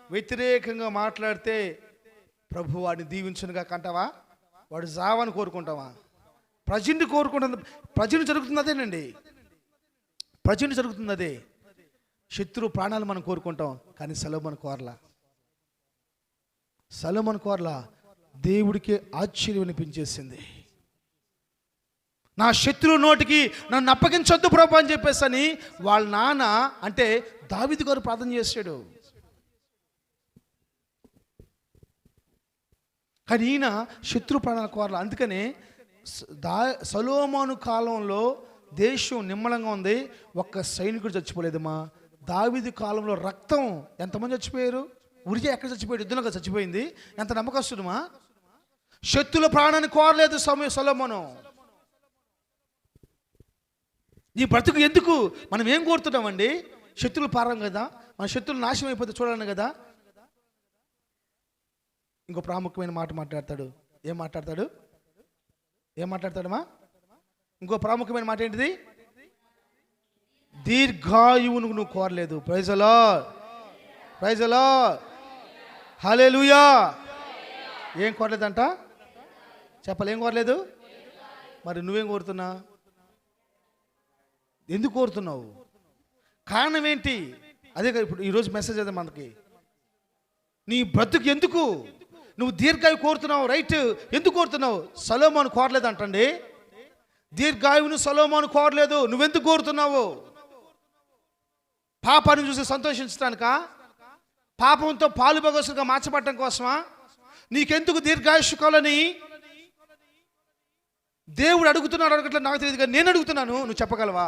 వ్యతిరేకంగా మాట్లాడితే ప్రభు వాడిని దీవించునుగా కంటావా? వాడు జావని కోరుకుంటావా? ప్రజెంట్ కోరుకుంటుంది. ప్రజెంట్ జరుగుతుంది అదేనండి. ప్రజెంట్ జరుగుతుంది అదే. శత్రు ప్రాణాలు మనం కోరుకుంటాం. కానీ సొలొమోను కోరలా. దేవుడికి ఆశ్చర్యం అనిపించేసింది. నా శత్రువు నోటికి నన్ను అప్పగించొద్దు ప్రభు అని చెప్పేసి వాళ్ళ నాన్న అంటే దావీదు గారు ప్రార్థన చేశాడు. కానీ ఈయన శత్రు ప్రాణాల కోరల. అందుకనే సొలొమోను కాలంలో దేశం నిమ్మలంగా ఉంది. ఒక్క సైనికుడు చచ్చిపోలేదమ్మా. దావీదు కాలంలో రక్తం ఎంతమంది చచ్చిపోయారు? ఉరిజా ఎక్కడ చచ్చిపోయాడు? యుద్ధంలో చచ్చిపోయింది. ఎంత నమ్మకస్తుడమా. శత్రుల ప్రాణాన్ని కోరలేదు సొలొమోను. నీ బ్రతుకు ఎందుకు? మనం ఏం కోరుతున్నామండి? శత్రులు పారం కదా, మన శత్రులు నాశనం అయిపోతే చూడాలని కదా. ఇంకో ప్రాముఖ్యమైన మాట మాట్లాడతాడు. ఏం మాట్లాడతాడమ్మా? ఇంకో ప్రాముఖ్యమైన మాట ఏంటిది? దీర్ఘాయువును నువ్వు కోరలేదు. Praise the lord. హల్లెలూయా. ఏం కోరలేదంట? చెప్పాలి, ఏం కోరలేదు? మరి నువ్వేం కోరుతున్నా? ఎందుకు కోరుతున్నావు? కారణం ఏంటి? అదే కదా ఇప్పుడు ఈరోజు మెసేజ్ అదే మనకి. నీ బ్రతుకు ఎందుకు నువ్వు దీర్ఘాయువు కోరుతున్నావు? రైట్, ఎందుకు కోరుతున్నావు? సొలొమోను కోరలేదు అంటండి. దీర్ఘాయువును సొలొమోను కోరలేదు. నువ్వెందుకు కోరుతున్నావు? పాపాన్ని చూసి సంతోషించడానికా? పాపంతో పాలు బగోసులుగా మార్చబడటం కోసమా? నీకెందుకు దీర్ఘాయుష్షు కావాలని దేవుడు అడుగుతున్నాడు? అడగట్లేదు నాకు తెలియదు, కానీ నేను అడుగుతున్నాను. నువ్వు చెప్పగలవా?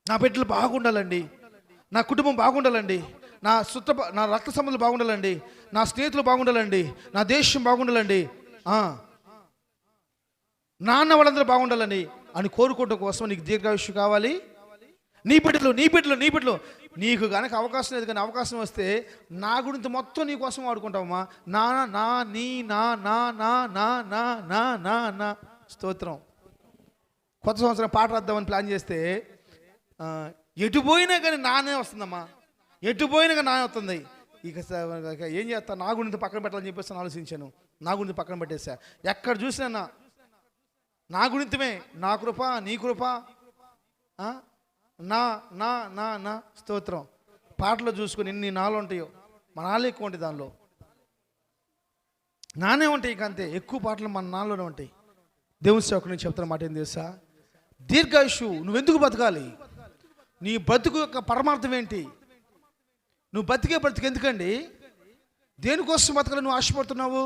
నా బిడ్డలు బాగుండాలండి, నా కుటుంబం బాగుండాలండి, నా రక్త సంబంధాలు బాగుండాలండి, నా స్నేహితులు బాగుండాలండి, నా దేశం బాగుండాలండి, నాన్న వాళ్ళందరూ బాగుండాలని అని కోరుకోవడం కోసం నీకు దీర్ఘాయుష్షు కావాలి. నీ బిడ్డలు నీకు కనుక అవకాశం లేదు, కానీ అవకాశం వస్తే నా గురించి మొత్తం నీ కోసం వాడుకుంటావమ్మా. నా స్తోత్రం. కొత్త సంవత్సరం పాట రాద్దామని ప్లాన్ చేస్తే ఎటు పోయినా కానీ నానే వస్తుందమ్మా. ఎటు పోయినా కానీ నానే వస్తుంది. ఇక ఏం చేస్తా, నా గురించి పక్కన పెట్టాలని చెప్పేసి ఆలోచించాను. నా గురించి పక్కన పెట్టేసా. ఎక్కడ చూసినా నా గురించమే. నా కృప, నీ కృప, నా స్తోత్రం. పాటలో చూసుకొని ఎన్ని నాలో ఉంటాయో, మన నాలో ఎక్కువ ఉంటాయి. దానిలో నానే ఉంటాయి. ఇక అంతే, ఎక్కువ పాటలు మన నాలోనే ఉంటాయి. దేవుని సేవకుని నుంచి చెప్తున్న మాట ఏం తెలుసా? దీర్ఘాయుషు. నువ్వెందుకు బతకాలి? నీ బ్రతుకు యొక్క పరమార్థం ఏంటి? నువ్వు బ్రతుకు ఎందుకండి? దేనికోసం బతకాలి నువ్వు ఆశపడుతున్నావు?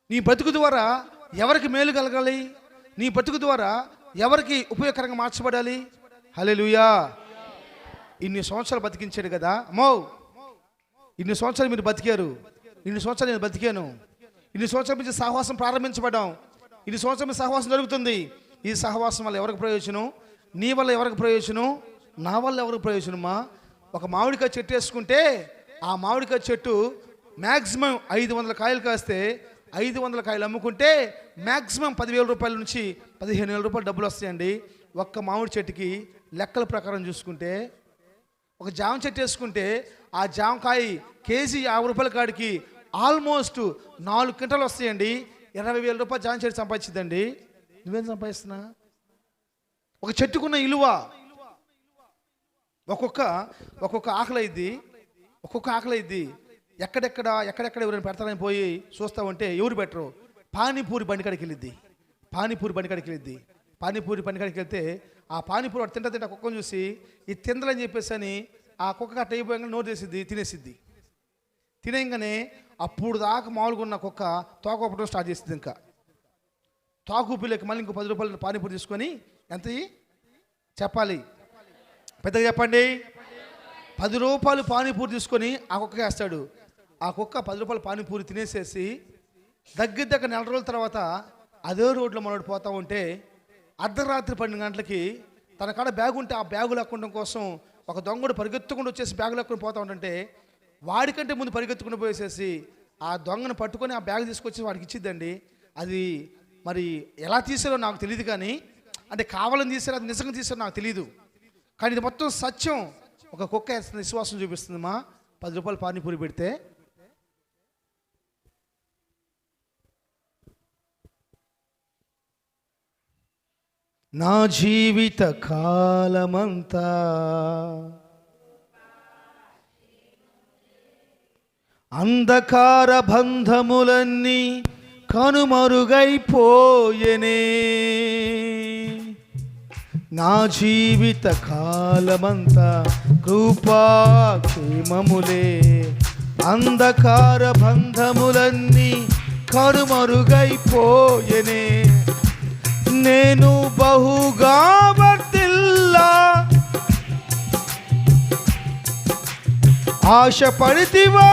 నీ బ్రతుకు ద్వారా ఎవరికి మేలు కలగాలి? నీ బ్రతుకు ద్వారా ఎవరికి ఉపయోగకరంగా మార్చబడాలి? హల్లెలూయా. ఇన్ని సంవత్సరాలు బతికించాడు కదా అమ్మో. ఇన్ని సంవత్సరాలు మీరు బతికారు. ఇన్ని సంవత్సరాలు నేను బతికాను, ఇన్ని సంవత్సరాల నుంచి సహవాసం ప్రారంభించబడ్డాం, ఇన్ని సంవత్సరాల నుంచి సహవాసం జరుగుతుంది. ఈ సహవాసం వల్ల ఎవరికి ప్రయోజనం? నీ వల్ల ఎవరికి ప్రయోజనం? నా వల్ల ఎవరికి ప్రయోజనమా? ఒక మామిడికాయ చెట్టు వేసుకుంటే ఆ మామిడికాయ చెట్టు మ్యాక్సిమం 500 కాయలు కాస్తే 500 కాయలు అమ్ముకుంటే మ్యాక్సిమం 10,000 రూపాయల నుంచి 15,000 రూపాయలు డబ్బులు వస్తాయండి. ఒక్క మామిడి చెట్టుకి లెక్కల ప్రకారం చూసుకుంటే, ఒక జామ చెట్టు వేసుకుంటే ఆ జామకాయ కేజీ 50 రూపాయల కాడికి ఆల్మోస్ట్ 4 క్వింటాలు వస్తాయండి. 20,000 రూపాయలు జామ చెట్టు సంపాదించిందండి. నువ్వేం సంపాదిస్తున్నా? ఒక చెట్టుకున్న ఇలువ ఒక్కొక్క ఆకలి అయింది. ఎక్కడెక్కడ ఎవరైనా పెడతారని పోయి చూస్తా ఉంటే ఎవరు పెట్టరు? పానీపూరి బండి కాడికి వెళ్ళిద్ది. పానీపూరి బండి కాడికి వెళ్తే ఆ పానీపూరి వాడు తింటా కుక్కను చూసి ఇది తిందలని చెప్పేసి అని ఆ కుక్క అట్ట అయిపోయాక నోరు చేసిద్ది, తినేయంగానే అప్పుడు దాకా మామూలుగా ఉన్న కుక్క తోకపడం స్టార్ట్ చేసింది. ఇంకా తోకూపిలోకి మళ్ళీ ఇంకో 10 రూపాయలు పానీపూరి తీసుకొని ఎంత చెప్పాలి? పెద్దగా చెప్పండి. 10 రూపాయలు పానీపూరి తీసుకొని ఆ కుక్కకి వేస్తాడు. ఆ కుక్క 10 రూపాయలు పానీపూరి తినేసేసి దగ్గర 4 రోజుల తర్వాత అదే రోడ్లో మనోడు పోతా ఉంటే అర్ధరాత్రి 12 గంటలకి తన కాడ బ్యాగ్ ఉంటే ఆ బ్యాగు లాక్కోవడం కోసం ఒక దొంగడు పరిగెత్తుకుండా వచ్చేసి బ్యాగు లాక్కొని పోతా ఉంటుంటే వాడికంటే ముందు పరిగెత్తుకుని పోయేసేసి ఆ దొంగను పట్టుకొని ఆ బ్యాగ్ తీసుకొచ్చి వాడికి ఇచ్చిద్దండి. అది మరి ఎలా తీసారో నాకు తెలియదు, కానీ అంటే కావాలని తీసారో అది నిజంగా తీసారో నాకు తెలియదు, కానీ ఇది మొత్తం సత్యం. ఒక కుక్క వేస్తున్న విశ్వాసం చూపిస్తుందమ్మా. 10 రూపాయలు పానీపూరి పెడితే నా జీవిత కాలమంతా అంధకార బంధములన్నీ కనుమరుగైపోయెనే. నా జీవిత కాలమంతా కృపాక్షేమములే, అంధకార బంధములన్నీ కనుమరుగైపోయెనే. నేను బహుగా వర్ధిల్లా ఆశపడితివా,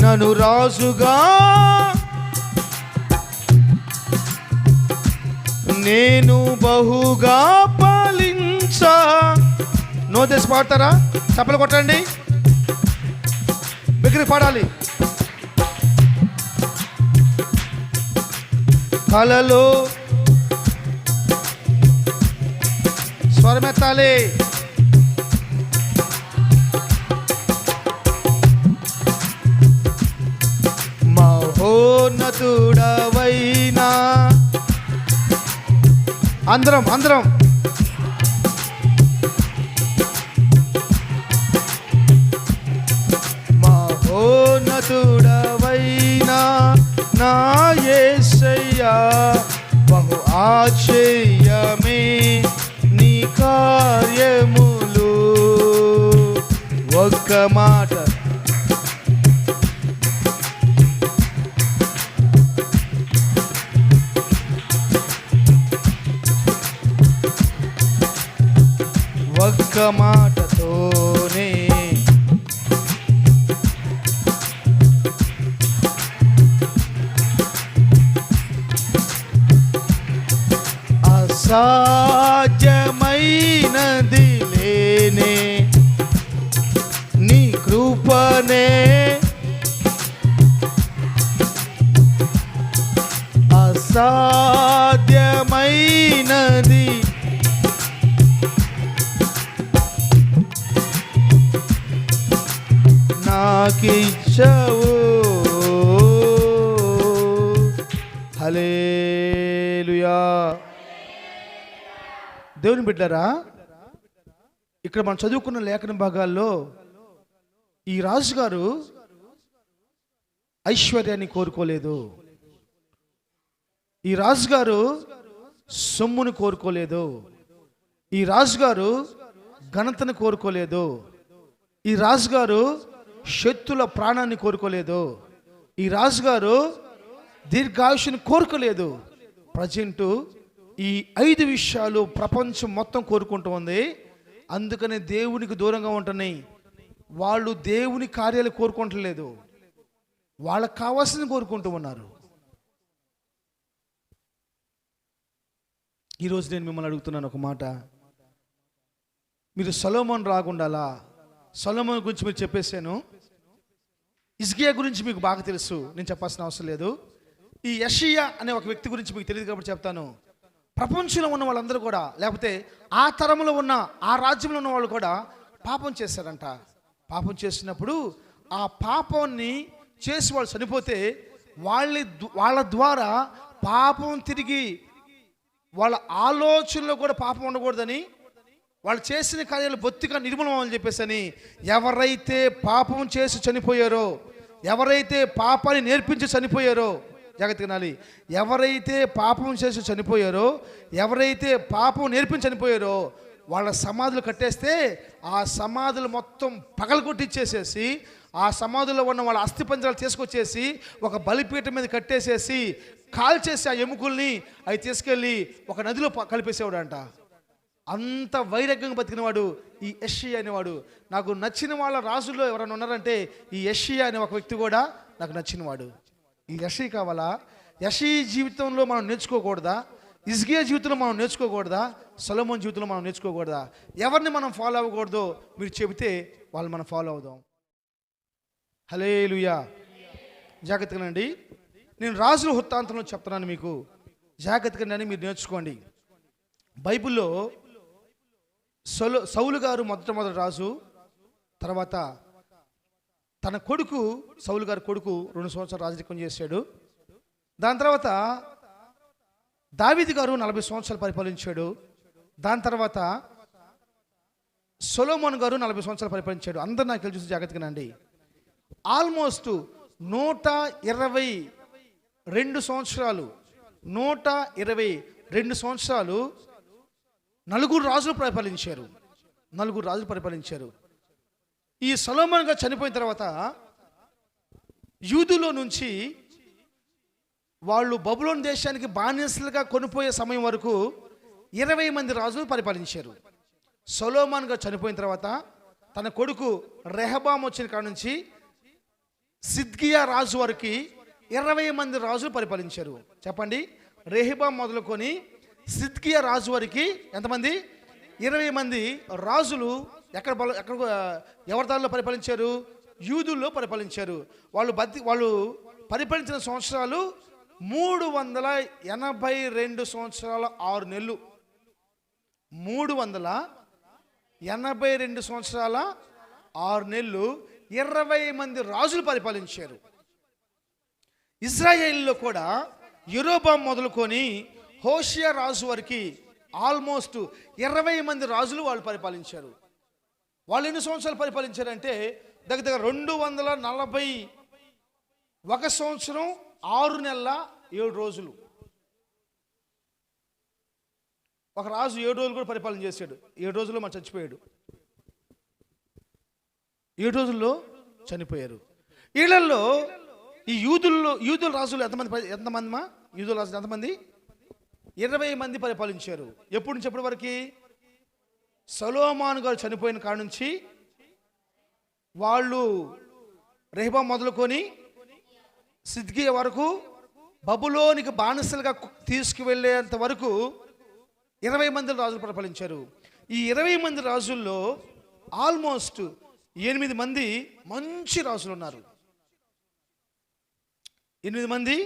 నన్ను రాజుగా నేను బహుగా పాలించా. నోదేసి పాడతారా? చప్పలు కొట్టండి, బిగ్గరగా పాడాలి. కలలో స్వరమెత్తాలి. మహోన్నతుడవైనా అందరం మహోన్నతుడవైనా నా యేసయ్యా, బహు ఆశ్చర్యమే నీ కార్యములు. ఒక్క మాట మాటతోనే అసాధ్యమైనది లేనే, నీ కృపనే అసాధ్యమైనది నాకిచ్చావు. హల్లెలూయా. దేవుని బిడ్డలారా, ఇక్కడ మనం చదువుకున్న లేఖన భాగాల్లో ఈ రాజుగారు ఐశ్వర్యాన్ని కోరుకోలేదు, ఈ రాజుగారు సొమ్మును కోరుకోలేదు, ఈ రాజుగారు ఘనతను కోరుకోలేదు, ఈ రాజుగారు శత్రుల ప్రాణాన్ని కోరుకోలేదు, ఈ రాజుగారు దీర్ఘాయుష్ని కోరుకోలేదు. ప్రజెంట్ ఈ 5 విషయాలు ప్రపంచం మొత్తం కోరుకుంటూ ఉంది. అందుకనే దేవునికి దూరంగా ఉంటున్నాయి. వాళ్ళు దేవుని కార్యాలు కోరుకుంటలేదు, వాళ్ళకి కావాల్సింది కోరుకుంటూ ఉన్నారు. ఈరోజు నేను మిమ్మల్ని అడుగుతున్నాను ఒక మాట. మీరు సొలొమోను రాగుండాలా? సొలొమోను గురించి మీరు చెప్పేశాను. హిజ్కియా గురించి మీకు బాగా తెలుసు, నేను చెప్పాల్సిన అవసరం లేదు. ఈ యెషయా అనే ఒక వ్యక్తి గురించి మీకు తెలియదు కాబట్టి చెప్తాను. ప్రపంచంలో ఉన్న వాళ్ళందరూ కూడా, లేకపోతే ఆ తరంలో ఉన్న ఆ రాజ్యంలో ఉన్న వాళ్ళు కూడా పాపం చేశారంట. పాపం చేసినప్పుడు ఆ పాపాన్ని చేసి వాళ్ళు చనిపోతే వాళ్ళ ద్వారా పాపం తిరిగి వాళ్ళ ఆలోచనలో కూడా పాపం ఉండకూడదని, వాళ్ళు చేసిన కార్యాలు బొత్తిగా నిర్మూలమని చెప్పేసి ఎవరైతే పాపం చేసి చనిపోయారో, ఎవరైతే పాపాన్ని నేర్పించి చనిపోయారో, జాగ్రత్తగా వినాలి, ఎవరైతే పాపం చేసి చనిపోయారో, ఎవరైతే పాపం నేర్పించి చనిపోయారో వాళ్ళ సమాధులు కట్టేస్తే ఆ సమాధులు మొత్తం పగలగొట్టిచ్చేసేసి ఆ సమాధుల్లో ఉన్న వాళ్ళ అస్థిపంజరాలు తీసుకొచ్చేసి ఒక బలిపీఠం మీద కట్టేసేసి కాల్చేసి ఆ ఎముకల్ని అవి తీసుకెళ్ళి ఒక నదిలో కలిపేసేవాడు అంట. అంత వైరాగ్యంగా బతికినవాడు ఈ యెషయా అనేవాడు. నాకు నచ్చిన వాళ్ళ రాజుల్లో ఎవరైనా ఉన్నారంటే ఈ యెషయా అనే ఒక వ్యక్తి కూడా నాకు నచ్చినవాడు. ఈ యెషయా కావాలా? యెషయా జీవితంలో మనం నేర్చుకోకూడదా? హిజ్కియా జీవితంలో మనం నేర్చుకోకూడదా? సొలొమోను జీవితంలో మనం నేర్చుకోకూడదా? ఎవరిని మనం ఫాలో అవ్వకూడదో మీరు చెబితే వాళ్ళు మనం ఫాలో అవుదాం. హల్లెలూయా. జాగ్రత్తగా నండి, నేను రాజుల వృత్తాంతంలో చెప్తున్నాను మీకు, జాగ్రత్తగా నండి, మీరు నేర్చుకోండి. బైబిల్లో సౌలు గారు మొదటి రాజు. తర్వాత తన కొడుకు, సౌలు గారి కొడుకు 2 సంవత్సరాలు రాజరికం చేశాడు. దాని తర్వాత దావీదు గారు 40 సంవత్సరాలు పరిపాలించాడు. దాని తర్వాత సొలొమోను గారు 40 సంవత్సరాలు పరిపాలించాడు. అందరు నాకు తెలిసి జాగ్రత్తగా నండి, ఆల్మోస్ట్ 122 సంవత్సరాలు 122 సంవత్సరాలు 4 రాజులు పరిపాలించారు. ఈ సొలొమోను గారు చనిపోయిన తర్వాత యూదులో నుంచి వాళ్ళు బబులోను దేశానికి బానిసలుగా కొనిపోయే సమయం వరకు 20 మంది రాజులు పరిపాలించారు. సొలొమోను గారు చనిపోయిన తర్వాత తన కొడుకు రెహబాము వచ్చిన కాడ నుంచి సిద్కియా రాజు వరకు 20 మంది రాజులు పరిపాలించారు. చెప్పండి, రెహబాము మొదలుకొని సిద్కియా రాజు వరకు ఎంతమంది? 20 మంది రాజులు. ఎవరి దానిలో పరిపాలించారు? యూదుల్లో పరిపాలించారు. వాళ్ళు పరిపాలించిన సంవత్సరాలు 382 సంవత్సరాల 6 నెలలు. 382 సంవత్సరాల 6 నెలలు 20 మంది రాజులు పరిపాలించారు. ఇజ్రాయేల్లో కూడా యెరోబాము మొదలుకొని హోషియా రాజు వరకు ఆల్మోస్ట్ 20 మంది రాజులు వాళ్ళు పరిపాలించారు. వాళ్ళు ఎన్ని సంవత్సరాలు పరిపాలించారంటే దగ్గర 241 సంవత్సరం 6 నెలల 7 రోజులు. ఒక రాజు 7 రోజులు కూడా పరిపాలన చేశాడు. 7 రోజుల్లో మనం చచ్చిపోయాడు. 7 రోజుల్లో చనిపోయారు. వీళ్ళల్లో ఈ యూదుల రాజులు ఎంతమంది? యూదుల రాజులు ఎంతమంది? 20 మంది పరిపాలించారు. ఎప్పటి నుంచి ఎప్పటి వరకు? సొలొమోను గారు చనిపోయిన కాడ నుంచి వాళ్ళు రెహబాము మొదలుకొని సిద్కియా వరకు బబులోనికి బానిసలుగా తీసుకువెళ్ళేంత వరకు 20 మంది రాజులు పరిపాలించారు. ఈ 20 మంది రాజుల్లో ఆల్మోస్ట్ 8 మంది మంచి రాజులు ఉన్నారు. 8 మంది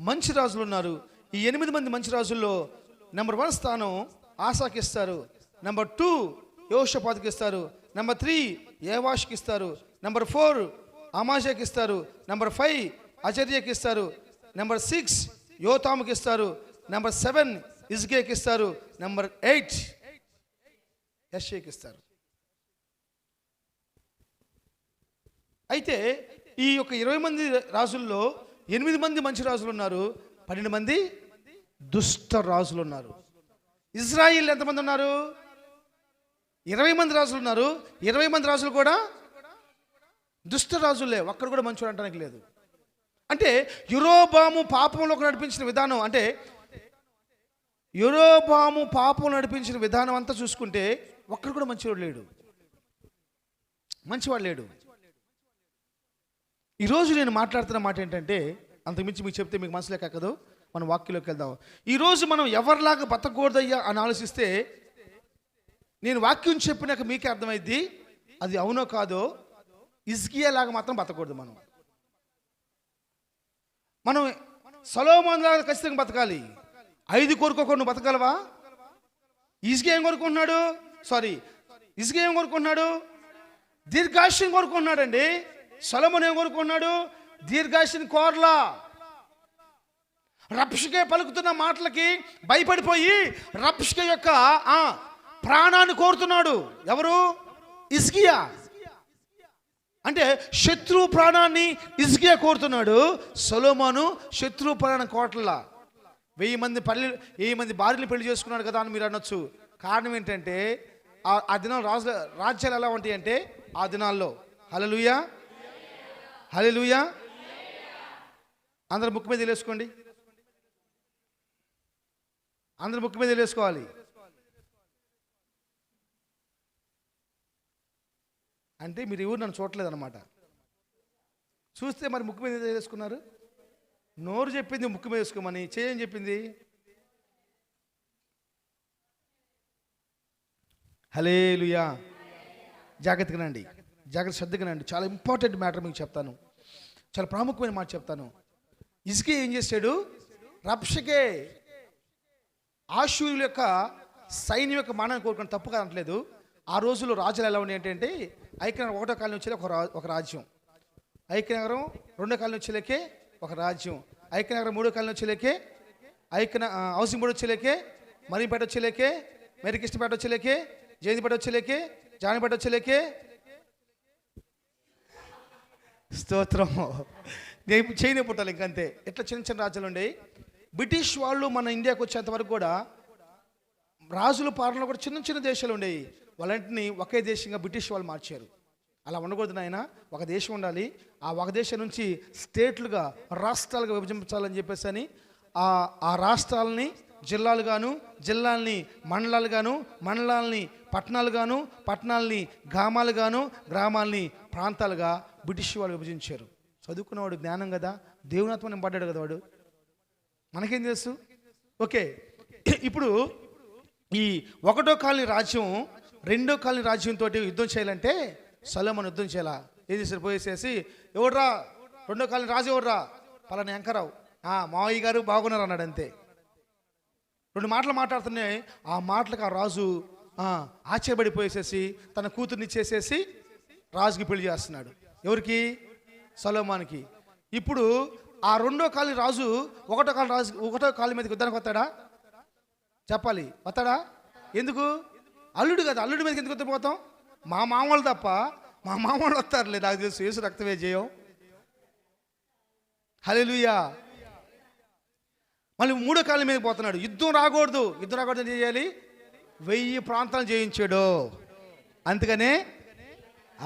మంచి రాజులు ఉన్నారు. ఈ 8 మంది మంచి రాజుల్లో నెంబర్ 1 స్థానం ఆసాకి ఇస్తారు. నెంబర్ 2 యోషపాతుకి ఇస్తారు. నెంబర్ 3 యేవాషుకి ఇస్తారు. నెంబర్ 4 అమాషాకి ఇస్తారు. నెంబర్ 5 అజర్యాకి ఇస్తారు. నెంబర్ 6 యోతాముకి ఇస్తారు. నెంబర్ 7 హిజ్కియాకి ఇస్తారు. నెంబర్ 8 యెషయాకి ఇస్తారు. అయితే ఈ యొక్క 20 మంది రాజుల్లో 8 మంది మంచి రాజులు ఉన్నారు, 12 మంది దుష్ట రాజులు ఉన్నారు. ఇజ్రాయిల్ ఎంతమంది ఉన్నారు? 20 మంది రాజులు ఉన్నారు. 20 మంది రాజులు కూడా దుష్ట రాజులే, ఒక్కడు కూడా మంచోడు అంటానికి లేదు. అంటే యెరోబాము పాపంలోకి నడిపించిన విధానం, అంటే యెరోబాము పాపం నడిపించిన విధానం అంతా చూసుకుంటే ఒక్కడు కూడా మంచివాడు లేడు. ఈరోజు నేను మాట్లాడుతున్న మాట ఏంటంటే, అంతకుమించి మీకు చెప్తే మీకు మనసులోకి ఎక్కదు. మనం వాక్యంలోకి వెళ్దాం. ఈరోజు మనం ఎవరిలాగా బతకూడదయ్యా అని ఆలోచిస్తే, నేను వాక్యం చెప్పినాక మీకే అర్థమైద్ది అది అవునో కాదో. హిజ్కియా లాగా మాత్రం బతకూడదు. మనం సొలొమోను లాగా ఖచ్చితంగా బతకాలి. 5 కోరుకోకుండా నువ్వు బతకగలవా? హిజ్కియా ఏం కోరుకుంటున్నాడు? దీర్ఘాయుష్యం కోరుకుంటున్నాడండి. సొలొమోను ఏం కోరుకున్నాడు? దీర్ఘాయుష్యం కోరలా. రబ్షకే పలుకుతున్న మాటలకి భయపడిపోయి రబ్షకే యొక్క ప్రాణాన్ని కోరుతున్నాడు. ఎవరు? హిజ్కియా. అంటే శత్రువు ప్రాణాన్ని హిజ్కియా కోరుతున్నాడు. సొలొమోను శత్రువు ప్రాణం కోరట్లా. 1000 మంది భార్యలు పెళ్లి చేసుకున్నాడు కదా అని మీరు అనొచ్చు. కారణం ఏంటంటే, ఆ దినం రాజ్యాలు ఎలా ఉంటాయి అంటే, ఆ దినాల్లో హల్లెలూయా అందరూ ముక్కు మీద వేసుకోండి. అందరూ ముక్కు మీద వేసుకోవాలి. అంటే మీరు ఎవరు నన్ను చూడలేదు అనమాట. చూస్తే మరి ముక్కు మీద వేసుకున్నారు. నోరు చెప్పింది ముక్కు మీద వేసుకోమని, చేయని చెప్పింది. హల్లెలూయా. జాగ్రత్తగానండి, శ్రద్ధగానండి. చాలా ఇంపార్టెంట్ మ్యాటర్ మీకు చెప్తాను, చాలా ప్రాముఖ్యమైన మాట చెప్తాను. హిజ్కియా ఏం చేశాడు? రబ్షకే ఆషూరుల యొక్క సైన్యం యొక్క మానాన్ని కోరుకుని తప్పు కానట్లేదు. ఆ రోజుల్లో రాజులు ఎలా ఉన్నాయి అంటే, ఐక్యనగరం 1వ కాలనీ వచ్చేలే ఒక రాజ్యం, ఐక్యనగరం 2వ కాలనీ వచ్చేలేకే ఒక రాజ్యం, ఐక్యనగరం 3వ కాలనీ వచ్చేలేకే, హౌసింగ్ బోర్డు వచ్చేలేకే, మరీపేట వచ్చేలేకే, మెరికృష్ణపేట వచ్చేలేకే, జయంతిపేట వచ్చేలేకే, జానిపేట వచ్చేలేకే. స్తోత్రం. నేను చేయని పుట్టాలి ఇంకంతే. ఇట్లా చిన్న రాజ్యాలు ఉండేవి. బ్రిటిష్ వాళ్ళు మన ఇండియాకి వచ్చేంత వరకు కూడా రాజుల పాలనలో కూడా చిన్న దేశాలు ఉండేవి. వాళ్ళంటిని ఒకే దేశంగా బ్రిటిష్ వాళ్ళు మార్చారు. అలా ఉండకూడదు నాయన. ఒక దేశం ఉండాలి. ఆ ఒక దేశం నుంచి స్టేట్లుగా, రాష్ట్రాలుగా విభజించాలని చెప్పేసి అని ఆ రాష్ట్రాలని జిల్లాలు గాను, జిల్లాల్ని మండలాలు గాను, మండలాల్ని పట్టణాలు గాను, పట్టణాలని గ్రామాలు గాను, గ్రామాల్ని ప్రాంతాలుగా బ్రిటిష్ వాళ్ళు విభజించారు. చదువుకున్నవాడు జ్ఞానం కదా, దేవునాత్మ నింపడ్డాడు కదా వాడు. మనకేం తెలుసు? ఓకే, ఇప్పుడు ఈ 1వ కాలనీ రాజ్యం 2వ కాలనీ రాజ్యంతో యుద్ధం చేయాలంటే సొలొమోను యుద్ధం చేయాల. ఏం చేశారు? పోయేసేసి, ఎవడ్రా 2వ కాలనీ రాజు, ఎవడ్రా? పలానా వెంకరావు. మావయ్య గారు బాగున్నారు అన్నాడు. అంతే. 2 మాటలు మాట్లాడుతున్నాయి. ఆ మాటలకు ఆ రాజు ఆశ్చర్యపడిపోయేసేసి తన కూతుర్ని ఇచ్చేసేసి రాజుకి పెళ్లి చేస్తున్నాడు. ఎవరికి? సొలొమోనుకి. ఇప్పుడు ఆ 2వ కాలనీ రాజు 1వ కాలనీ మీదకి యుద్ధానికి వస్తాడా? చెప్పాలి, వస్తాడా? ఎందుకు? అల్లుడు కదా, అల్లుడి మీదకి ఎందుకు పోతాం? మా మామూలు తప్ప మా మామూలు వస్తారులే, నాకు తెలుసు. యేసు రక్తమే జయం. హల్లెలూయా. మళ్ళీ 3వ కాలనీ మీదకి పోతున్నాడు. యుద్ధం రాకూడదు ఏం చేయాలి? 1000 ప్రాంతాలు జయించాడు. అందుకనే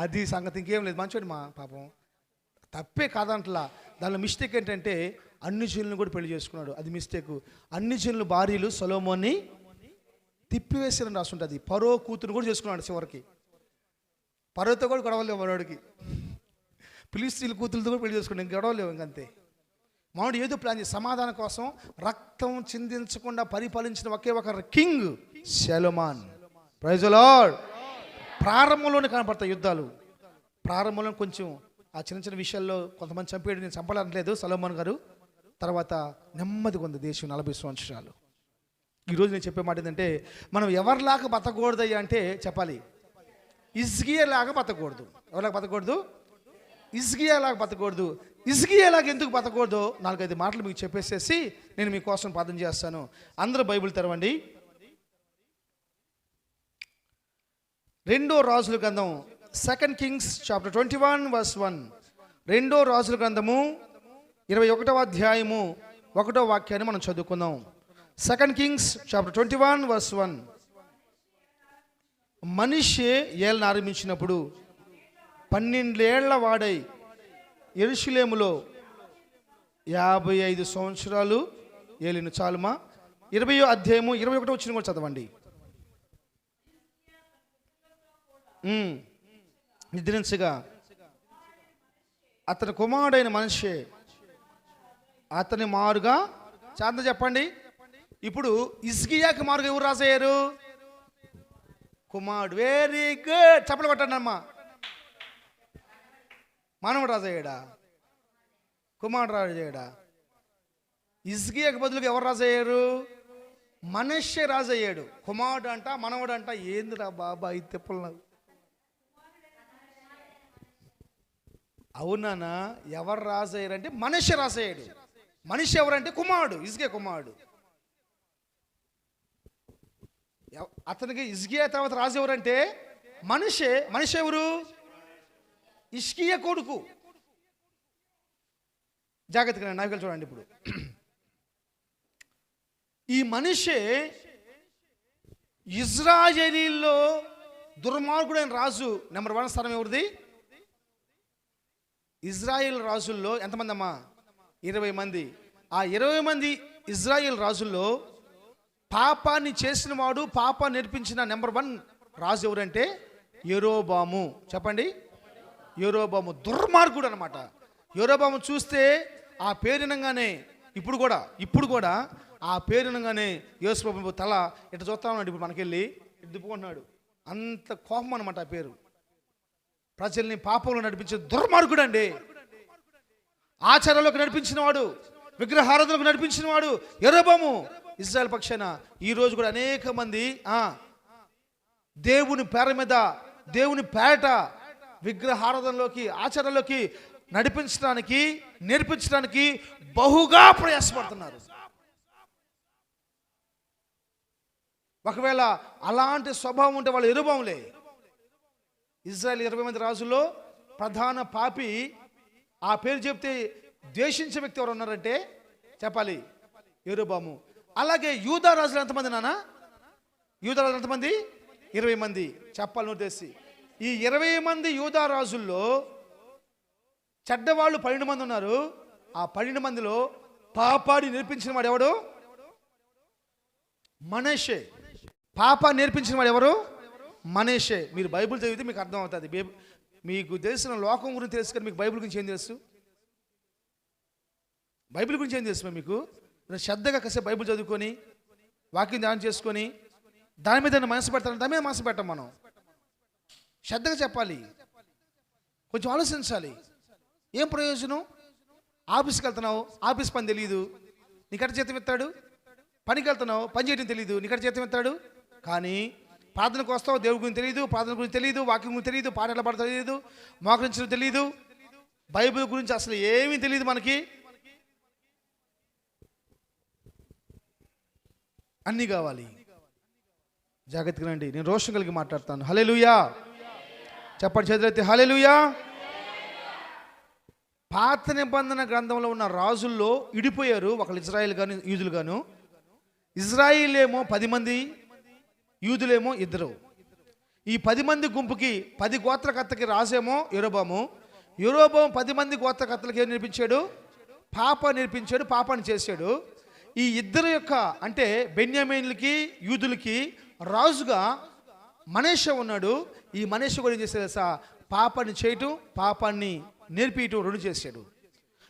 అది సంగతి, ఇంకేం లేదు. మంచోడు మా పాపం, తప్పే కాదంటలా. దానిలో మిస్టేక్ ఏంటంటే అన్ని జనులను కూడా పెళ్లి చేసుకున్నాడు. అది మిస్టేక్. అన్ని జనుల భార్యలు సొలొమోన్ని తిప్పివేసారని రాస్తుంటుంది. ఫరో కూతురు కూడా చేసుకున్నాడు. చివరికి ఫరోతో కూడా గొడవలేవు మనోడికి. ఫిలిష్తీయుల కూతురుతో కూడా పెళ్లి చేసుకున్నాడు. ఇంక గొడవలేవు. ఇంకంతే. మామిడి ఏదో ప్లాన్ చేసి సమాధానం కోసం రక్తం చిందించకుండా పరిపాలించిన ఒకే ఒక king Solomon. Praise the Lord. ప్రారంభంలోనే కనపడతాయి యుద్ధాలు. ప్రారంభంలో కొంచెం ఆ చిన్న విషయాల్లో కొంతమంది చంపేయడం, నేను చంపాలనట్లేదు సొలొమోన్ గారు. తర్వాత నెమ్మదిగా ఉంది దేశం 40 సంవత్సరాలు. ఈరోజు నేను చెప్పే మాట ఏంటంటే, మనం ఎవరిలాగా బతకూడదయ్యా అంటే చెప్పాలి, హిజ్కియా లాగా బతకూడదు. ఎవరిలాగా బతకూడదు? హిజ్కియా లాగా బతకూడదు. హిజ్కియా లాగా ఎందుకు బతకూడదు 4-5 మాటలు మీకు చెప్పేసేసి నేను మీకోసం ప్రార్థన చేస్తాను. అందరూ బైబిల్ తెరవండి. 2వ రాజుల గ్రంథం, 2 Kings chapter 21 verse 1. 2వ రాజుల గ్రంథము 21వ అధ్యాయము 1వ వాక్యాన్ని మనం చదువుకుందాం. 2 Kings chapter 21 verse 1. మనిషి ఏళ్ళ ఆరంభించినప్పుడు 12 ఏళ్ల వాడై యెరూషలేములో 55 సంవత్సరాలు ఏలిన. చాలుమా? 20వ అధ్యాయము 21వ వచనం కూడా చదవండి. నిద్రించగా అతని కుమారుడైన మనిషి అతని మారుగా చాంద చెప్పండి. ఇప్పుడు హిజ్కియాకి మారుగా ఎవరు రాజయ్యారు? కుమారుడు. వెరీ గుడ్, చప్పలు కొట్టండి అమ్మా. మానవుడు రాజయ్యాడా? కుమారుడు రాజయ్యాడా? హిజ్కియాకి బదులుగా ఎవరు రాజయ్యారు? మనష్షే రాజయ్యాడు. కుమారుడు అంట, మనవడు అంట. ఏందిరా బాబా ఈ తిప్పలు? అవునానా? ఎవరు రాజయ్యారంటే మనష్షే రాజయ్యాడు. మనిషి ఎవరంటే కుమారుడు, హిజ్కియా కుమారుడు. అతనికి హిజ్కియా తర్వాత రాజు ఎవరంటే మనిషి. మనిషి ఎవరు? హిజ్కియా కొడుకు. జాగ్రత్తగా నాయకులు చూడండి. ఇప్పుడు ఈ మనిషి ఇజ్రాయేలీలో దుర్మార్గుడైన రాజు. నెంబర్ 1 స్థానం ఎవరిది? ఇజ్రాయేల్ రాజుల్లో ఎంతమంది అమ్మా? 20 మంది. ఆ 20 మంది ఇజ్రాయేల్ రాజుల్లో పాపాన్ని చేసిన వాడు, పాపాన్ని నేర్పించిన నెంబర్ 1 రాజు ఎవరంటే యెరోబాము. చెప్పండి. యెరోబాము దుర్మార్గుడు అనమాట. యెరోబాము చూస్తే ఆ పేరునంగానే ఇప్పుడు కూడా ఆ పేరునంగానే యేసుప్రభు తల ఇట్లా చూస్తా ఉన్నాడు. ఇప్పుడు మనకెళ్ళి ఇటు దిప్పుకుంటున్నాడు. అంత కోపం అనమాట ఆ పేరు. ప్రజల్ని పాపంలో నడిపించే దుర్మార్గుడు అండి. ఆచారాలకు నడిపించిన వాడు, విగ్రహారాధనకు నడిపించిన వాడు యెరోబాము. ఇజ్రాయెల్ పక్షాన ఈరోజు కూడా అనేక మంది దేవుని పేర మీద, దేవుని పేట విగ్రహారాధనలోకి, ఆచారాల్లోకి నడిపించడానికి, నేర్పించడానికి బహుగా ప్రయాసపడుతున్నారు. ఒకవేళ అలాంటి స్వభావం ఉంటే వాళ్ళు యెరోబాములే. ఇజ్రాయెల్ 20 మంది రాజుల్లో ప్రధాన పాపి, ఆ పేరు చెప్తే ద్వేషించే వ్యక్తి ఎవరు ఉన్నారంటే చెప్పాలి, యెరోబాము. అలాగే యూదా రాజులు ఎంతమంది నాన్న? యూదా రాజులు ఎంతమంది? 20 మంది. చెప్పాలి నోటేసి. ఈ 20 మంది యూదా రాజుల్లో చెడ్డవాళ్ళు 12 మంది ఉన్నారు. ఆ 12 మందిలో పాపాన్ని నేర్పించిన వాడు ఎవడు? మనష్షే. పాపాన్ని నేర్పించిన వాడు ఎవరు? మనష్షే. మీరు బైబిల్ చదివితే మీకు అర్థం అవుతుంది. మీకు తెలిసిన లోకం గురించి తెలుసు కానీ మీకు బైబిల్ గురించి ఏం తెలుసు? బైబిల్ గురించి ఏం తెలుసు మీకు? శ్రద్ధగా కాసేపు బైబిల్ చదువుకొని, వాక్యం ధ్యానం చేసుకొని, దాని మీద మనసు పెడతాను. దాని మీద మనసు పెట్టాం మనం. శ్రద్ధగా చెప్పాలి, కొంచెం ఆలోచించాలి. ఏం ప్రయోజనం? ఆఫీస్కి వెళ్తున్నావు, ఆఫీస్ పని తెలియదు, నీకట జీతం ఇస్తాడు. పనికి వెళ్తున్నావు, పని చేయడం తెలియదు, నీకట జీతం ఇస్తాడు. కానీ ప్రార్థనకు వస్తావు, దేవుడి గురించి తెలియదు, ప్రార్థన గురించి తెలియదు, వాక్యం గురించి తెలియదు, పాట ఎలా పడతా తెలియదు, మోకరించడం తెలియదు, బైబిల్ గురించి అసలు ఏమీ తెలియదు మనకి. అన్నీ కావాలి. జాగ్రత్తగా రండి. నేను రోషం కలిగి మాట్లాడతాను. హల్లెలూయా చెప్పండి, చేతులైతే హల్లెలూయా. పాత నిబంధన గ్రంథంలో ఉన్న రాజుల్లో ఇడిపోయారు. ఒకళ్ళు ఇజ్రాయిల్ గాను, యూదులు గాను. ఇజ్రాయిల్ ఏమో 10 మంది, యూదులేమో 2. ఈ 10 మంది గుంపుకి 10 గోత్రకర్తకి రాజేమో యెరోబాము. యెరోబాము 10 మంది గోత్రకర్తలకు ఏం నేర్పించాడు? పాప నేర్పించాడు, పాపాన్ని చేశాడు. ఈ 2 యొక్క అంటే బెన్యామీనులకి, యూదులకి రాజుగా మనష్షే ఉన్నాడు. ఈ మనష్షే కూడా ఏం చేశాడు తెలుసా? పాపాన్ని చేయటం, పాపాన్ని నేర్పించటం 2 చేశాడు.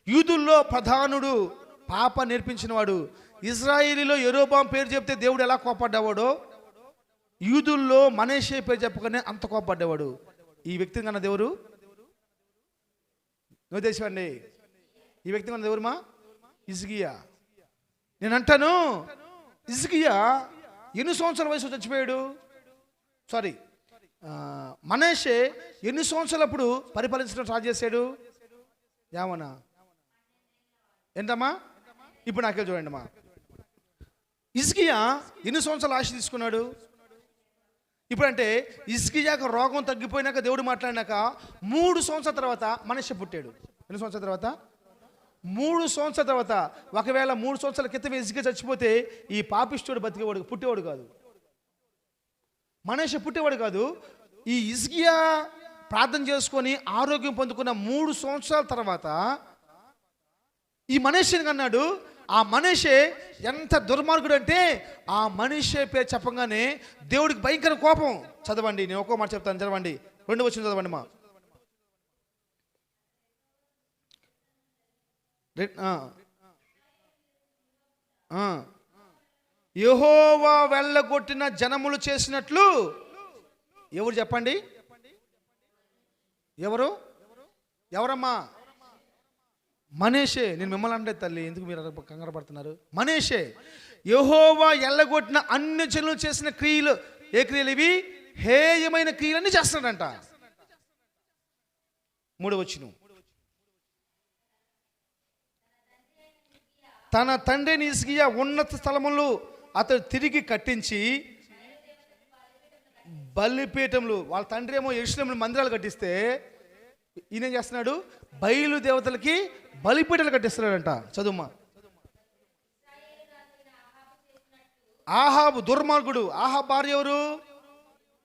యూదుల్లో ప్రధానుడు, పాప నేర్పించిన వాడు. ఇజ్రాయేలీలో యెరోబాము పేరు చెప్తే దేవుడు ఎలా కోపడ్డవాడో, యూదుల్లో మనష్షే పేరు చెప్పగానే అంత కోపడ్డవాడు. ఈ వ్యక్తి కన్నా దేవుడు నోదేశండి. ఈ వ్యక్తి కన్నా దేవుడు మా హిజ్కియా. నేను అంటాను, హిజ్కియా ఎన్ని సంవత్సరాల వయసు చచ్చిపోయాడు? సారీ, మనష్షే ఎన్ని సంవత్సరాలప్పుడు పరిపాలించడం స్టార్ట్ చేశాడు? ఏమన్నా ఏంటమ్మా? ఇప్పుడు నాకే చూడండి అమ్మా. హిజ్కియా ఎన్ని సంవత్సరాలు ఆశ తీసుకున్నాడు? ఇప్పుడంటే హిజ్కియాకు రోగం తగ్గిపోయినాక, దేవుడు మాట్లాడినాక 3 సంవత్సరాల తర్వాత మనష్షే పుట్టాడు. ఎన్ని సంవత్సరాల తర్వాత? 3 సంవత్సరాల తర్వాత. ఒకవేళ 3 సంవత్సరాల క్రితం హిజ్కియా చచ్చిపోతే ఈ పాపిష్టుడు బతికేవాడు, పుట్టేవాడు కాదు. మనష్షే పుట్టేవాడు కాదు. ఈ హిజ్కియా ప్రార్థన చేసుకొని ఆరోగ్యం పొందుకున్న 3 సంవత్సరాల తర్వాత ఈ మనష్షేని అన్నాడు, ఆ మనిషే ఎంత దుర్మార్గుడు అంటే ఆ మనిషే పేరు చెప్పగానే దేవుడికి భయంకర కోపం. చదవండి, నేను ఒక్కో మాట చెప్తాను, చదవండి. 2 వచనం చదవండి మా. యెహోవా వెళ్ళగొట్టిన జనములు చేసినట్లు. ఎవరు చెప్పండి? ఎవరమ్మా? మనీషే. నేను మిమ్మల్ని అంటే తల్లి, ఎందుకు మీరు కంగారు పడుతున్నారు? మనీషే యెహోవా ఎల్లగొట్టిన అన్ని జనులు చేసిన క్రియలు. ఏ క్రియలు ఇవి? హేయమైన క్రియలన్నీ చేస్తున్నాడంట. 3వ వచనం. తన తండ్రిని హిజ్కియా ఉన్నత స్థలములు అతడు తిరిగి కట్టించి బలిపీఠములు. వాళ్ళ తండ్రి ఏమో యెరూషలేములో మందిరాలు కట్టిస్తే ఈయన చేస్తున్నాడు, బయలు దేవతలకి బలిపీఠాలు కట్టిస్తున్నాడంట. చదువుమా. ఆహాబు దుర్మార్గుడు. ఆహాబు భార్య ఎవరు?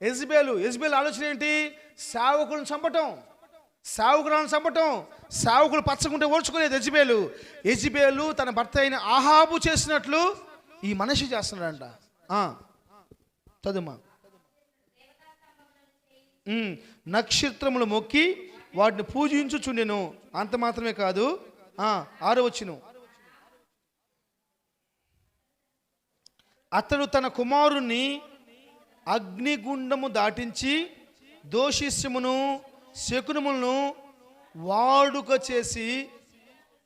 యెజబెలు. యెజబెలు ఆలోచన ఏంటి? సేవకులను చంపటం, సేవకులను చంపటం. సేవకులు పచ్చకుంటే ఓర్చుకునేది యెజబెలు తన భర్త అయిన ఆహాబు చేసినట్లు ఈ మనిషి చేస్తున్నాడంట. చదువుమా. నక్షత్రములు మొక్కి వాటిని పూజించుచుండెను. అంత మాత్రమే కాదు, 6వ వచనం. అతడు తన కుమారుణ్ణి అగ్నిగుండము దాటించి దోషిష్యమును శకునములను వాడుక చేసి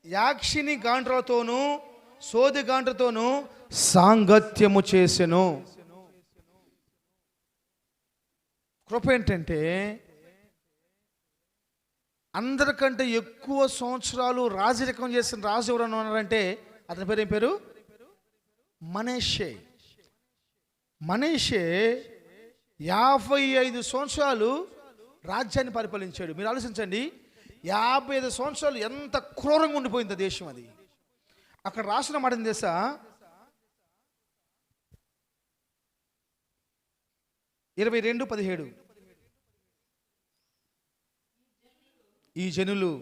యాక్షిని గాండ్రతోనూ సోది గాండ్రతోనూ సాంగత్యము చేసెను. కృప ఏంటంటే అందరికంటే ఎక్కువ సంవత్సరాలు రాజరికం చేసిన రాజు ఎవరన్నా ఉన్నారంటే అతని పేరు ఏం పేరు? మనష్షే. 55 సంవత్సరాలు రాజ్యాన్ని పరిపాలించాడు. మీరు ఆలోచించండి, 55 సంవత్సరాలు ఎంత క్రూరంగా ఉండిపోయింది దేశం. అది అక్కడ రాసిన మాట తెలుసా? ఇరవై 22:17. ఈ జనులు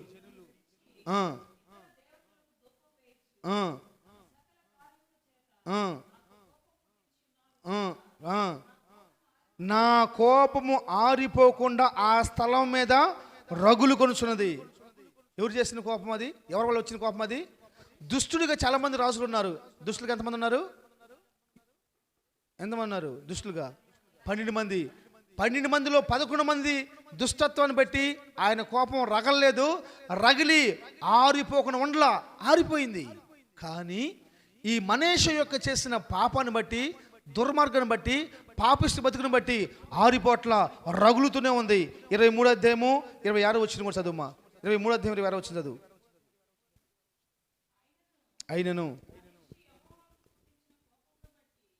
నా కోపము ఆరిపోకుండా ఆ స్థలం మీద రగులు కొనుచున్నది. ఎవరు చేసిన కోపం అది? ఎవరి వల్ల వచ్చిన కోపం అది? దుష్టుడిగా చాలా మంది రాజులు ఉన్నారు. దుష్టులుగా ఎంతమంది ఉన్నారు? దుష్టులుగా 12 మంది. 12 మందిలో 11 మంది దుష్టత్వాన్ని బట్టి ఆయన కోపం రగలేదు. రగిలి ఆరిపోకుండా ఉండలా, ఆరిపోయింది. కానీ ఈ మనీష యొక్క చేసిన పాపాన్ని బట్టి, దుర్మార్గాన్ని బట్టి, పాపిష్టి బతుకుని బట్టి ఆరిపోట్ల రగులుతూనే ఉంది. 23వ అధ్యాయము 26వ వచనం కూడా చదువుమా. 23వ అధ్యాయం 26వ వచనం చదువు. అయినను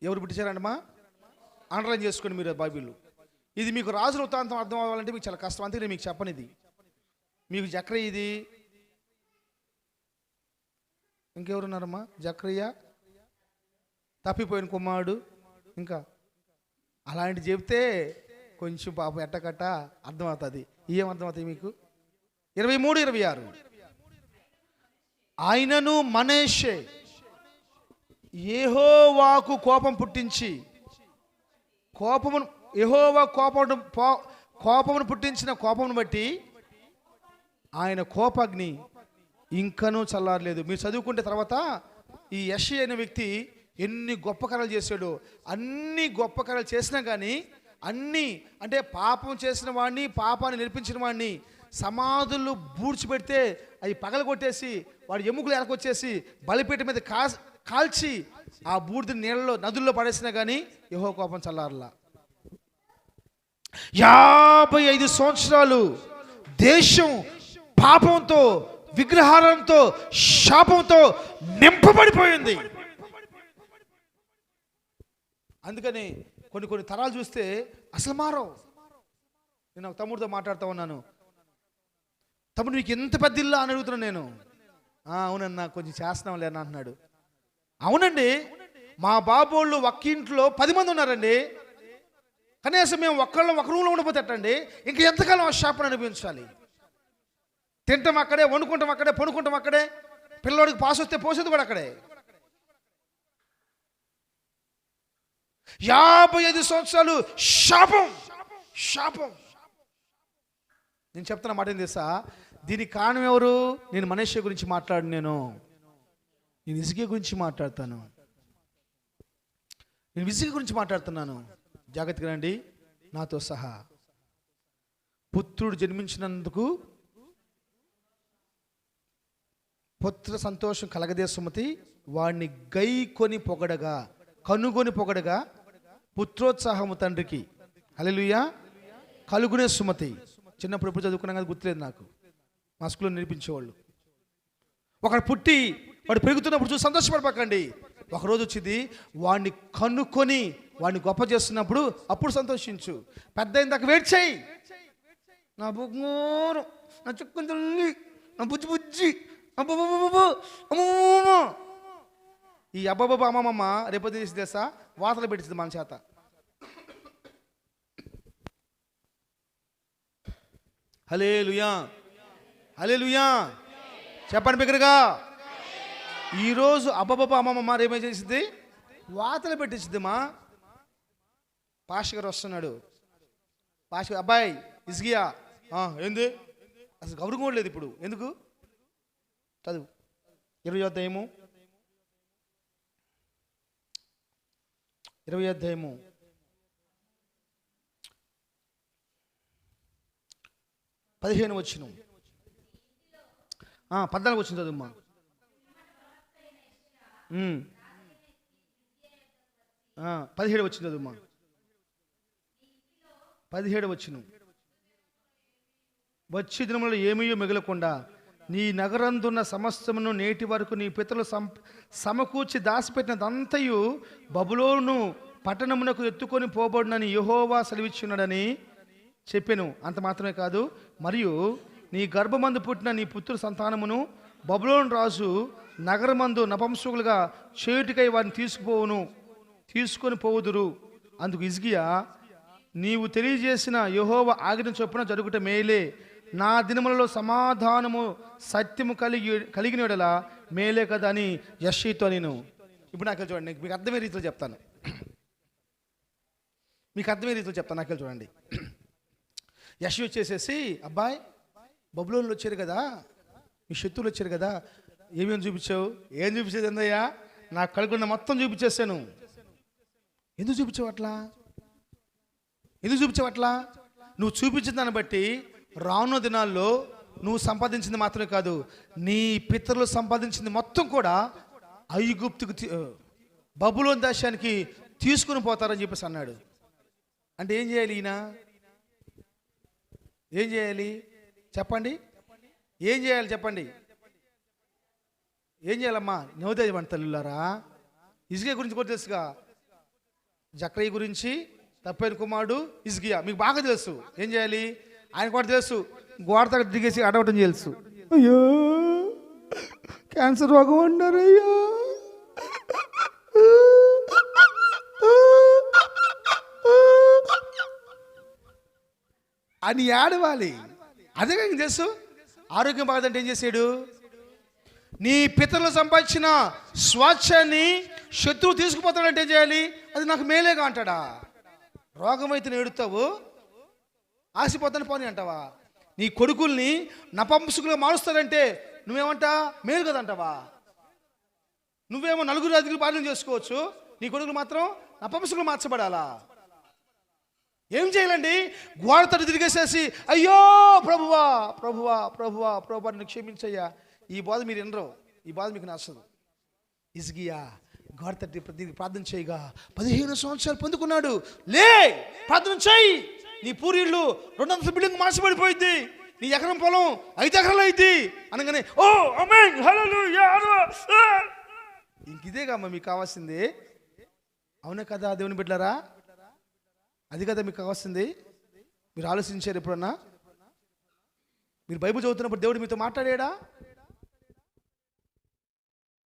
ఎవరు పుట్టించారంటమ్మా? అండర్లైన్ చేసుకోండి మీరు బైబిల్. ఇది మీకు రాజుల వృత్తాంతం అర్థం అవ్వాలంటే మీకు చాలా కష్టం. అందుకే నేను మీకు చెప్పనిది. మీకు జక్రయ్య, ఇది ఇంకెవరున్నారమ్మా? జక్రయ్య, తప్పిపోయిన కుమారుడు, ఇంకా అలాంటి చెప్తే కొంచెం పాపం ఎట్టకట్ట అర్థమవుతుంది. ఏం అర్థమవుతాయి మీకు? 23, 26. ఆయనను మనీషే యెహోవాకు కోపం పుట్టించి, యెహోవా కోపమును పుట్టించిన కోపమును బట్టి ఆయన కోపాగ్ని ఇంకనూ చల్లారలేదు. మీరు చదువుకుంటే తర్వాత ఈ యెషయా అనే వ్యక్తి ఎన్ని గొప్ప కార్యాలు చేశాడు. అన్ని గొప్ప కార్యాలు చేసినా కానీ అన్నీ అంటే పాపం చేసిన వాడిని, పాపాన్ని నేర్పించిన వాడిని సమాధులు బూడ్చిపెడితే అవి పగల కొట్టేసి వాడి ఎముకలు ఎనకొచ్చేసి బలిపీఠ మీద కాల్చి ఆ బూడిద నీళ్ళలో నదుల్లో పడేసినా కానీ యెహోవా కోపం చల్లారలా. 55 సంవత్సరాలు దేశం పాపంతో, విగ్రహారంతో, శాపంతో నింపబడిపోయింది. అందుకని కొన్ని తరాలు చూస్తే అసలు మారవు. నేను ఒక తమ్ముడితో మాట్లాడుతూ ఉన్నాను. తమ్ముడు నీకు ఎంత పెద్ద ఇల్లు అని అడుగుతున్నాను నేను. అవునన్నా కొంచెం చేస్తున్నాం లేనా అంటున్నాడు. అవునండి, మా బాబోళ్ళు ఒక్క ఇంట్లో 10 మంది ఉన్నారండి. కనీసం మేము ఒక రూమ్లో ఉండిపోతేటండి ఇంక ఎంతకాలం ఆ శాపను అనిపించాలి? తింటాం అక్కడే, వండుకుంటాం అక్కడే, పడుకుంటాం అక్కడే, పిల్లోడికి పాస్ వస్తే పోసేది కూడా అక్కడే. 55 సంవత్సరాలు శాపం శాపం. నేను చెప్తున్న మాట ఏం తెలుసా? దీనికి కారణం ఎవరు? నేను మనష్య గురించి నేను ఇసుక గురించి మాట్లాడతాను. నేను ఇసుక గురించి మాట్లాడుతున్నాను. జాగ్రత్తగా రండి నాతో సహా. పుత్రుడు జన్మించినందుకు పుత్ర సంతోషం కలగదే సుమతి, వాడిని గైకొని పొగడగా, కనుగొని పొగడగా పుత్రోత్సాహము తండ్రికి హల్లెలూయా కలుగునే సుమతి. చిన్నప్పుడు ఎప్పుడు చదువుకున్నాం కదా, గుర్తులేదు నాకు. మా స్కూల్లో నేర్పించేవాళ్ళు. ఒకడు పుట్టి వాడు పెరుగుతున్నప్పుడు చూసి సంతోషపడపకండి. ఒకరోజు వచ్చింది, వాడిని కనుక్కొని వాడిని గొప్ప చేస్తున్నప్పుడు అప్పుడు సంతోషించు. పెద్ద అయిన దాకా వెయిట్ చేయి. నా బొగ్గోరు, నా చుక్కని తల్లి, నా బుజ్జి బుజ్జి, ఈ అబ్బబ్బ అమ్మమ్మ రేపు తీసి తెసా వాతలు పెట్టింది మన చేత. హల్లెలూయా హల్లెలూయా చెప్పండి బిగ్గరగా. ఈరోజు అబ్బబ్బ అమ్మమ్మ రేపేం చేసింది? వాతలు పెట్టించిద్దిమా. పాష గారు వస్తున్నాడు. పాష అబ్బాయి ఇసుగియా ఏంది? అసలు గౌరవం కూడా లేదు ఇప్పుడు. ఎందుకు? చదువు 20వ అధ్యాయము 15 వచ్చిన 14 వచ్చిన చదువుమ్మా. 17 వచ్చిన చదువుమ్మా. 17 వచ్చిన. వచ్చి దినములలో ఏమీయో మిగలకుండా నీ నగరందున్న సమస్తమును నేటి వరకు నీ పితరులు సమకూర్చి దాచిపెట్టినదంతయు బబులోను పట్టణమునకు ఎత్తుకొని పోబడినని యెహోవా సెలవిచ్చున్నాడని చెప్పెను. అంత మాత్రమే కాదు, మరియు నీ గర్భమందు పుట్టిన నీ పుత్రుల సంతానమును బబులోను రాజు నగరమందు నపంసకులుగా చేయుటికై వారిని తీసుకొని పోవుదురు. అందుకు హిజ్కియా, నీవు తెలియజేసిన యెహోవా ఆజ్ఞ చొప్పున జరుగుట మేలే. నా దినములలో సమాధానము సత్యము కలిగిన యెడల మేలే కదా అని యెషయితో నేను. ఇప్పుడు నాకు చూడండి, మీకు అర్థమయ్యే రీతిలో చెప్తాను. నాకు చూడండి. యెషయి వచ్చేసేసి, అబ్బాయి బబులోనులు వచ్చారు కదా, మీ శత్రువులు వచ్చారు కదా, ఏమేమి చూపించావు? ఏం చూపించేది ఏందయ్యా? నాకు కలుగున్న మొత్తం చూపించేసాను. ఎందుకు చూపించావు అట్లా? నువ్వు చూపించిన దాన్ని బట్టి రానున్న దినాల్లో నువ్వు సంపాదించింది మాత్రమే కాదు, నీ పితరులు సంపాదించింది మొత్తం కూడా ఐగుప్తుకు బబులోను దేశానికి తీసుకుని పోతారని చెప్పేసి అన్నాడు. అంటే ఏం చేయాలి ఈయన? ఏం చేయాలి చెప్పండి? ఏం చేయాలమ్మా? నవోదయ తల్లులారా, హిజ్కియా గురించి కూడా తెలుసుగా. జక్రయ్య గురించి, తప్పైన కుమారుడు హిజ్కియా మీకు బాగా తెలుసు. ఏం చేయాలి? ఆయన కూడా తెలుసు. గోడ దగ్గర దిగేసి అడవటం తెలుసు. అయ్యో క్యాన్సర్ రోగం అన్నారయ్యా, అని ఏడవాలి. అదే కానీ తెలుసు. ఆరోగ్యం బాగదంటే ఏం చేశాడు? నీ పితరులు సంపాదించిన స్వాచ్ఛాన్ని శత్రువు తీసుకుపోతాడంటే ఏం చేయాలి? అది నాకు మేలేగా అంటాడా? రోగమైతే నేడుతావు, ఆశపోతాను పోనీ అంటావా? నీ కొడుకుల్ని నపంసకులుగా మారుస్తాడంటే నువ్వేమంటా? మేలు కదా అంటావా? నువ్వేమో నలుగురు ఐదుగురు పాలన చేసుకోవచ్చు, నీ కొడుకులు మాత్రం నపంసకులు మార్చబడాలా? ఏం చేయాలండి? గోడ తట్టు తిరిగేసేసి అయ్యో ప్రభువా ప్రభువా ప్రభువా ప్రభువా నన్ను క్షమించయ్యా. ఈ బాధ మీరు వినరు, ఈ బాధ మీకు నచ్చదు. హిజ్కియా గోడ తట్టి ప్రార్థన చేయగా 15 సంవత్సరాలు పొందుకున్నాడు. లే ప్రార్థన చేయి. నీ పూరీళ్ళు 200 బిల్డింగ్ మార్చబడిపోయింది, నీ ఎకరం పొలం 5 ఎకరాలు అయింది అనగానే ఓ ఆమేన్ హల్లెలూయా. ఇంకిదేగా అమ్మ మీకు కావాల్సింది. అవునా కదా దేవుని బిడ్డలారా? అది కదా మీకు కావాల్సింది. మీరు ఆలోచించారు ఎప్పుడన్నా? మీరు బైబిల్ చదువుతున్నప్పుడు దేవుడు మీతో మాట్లాడాడా?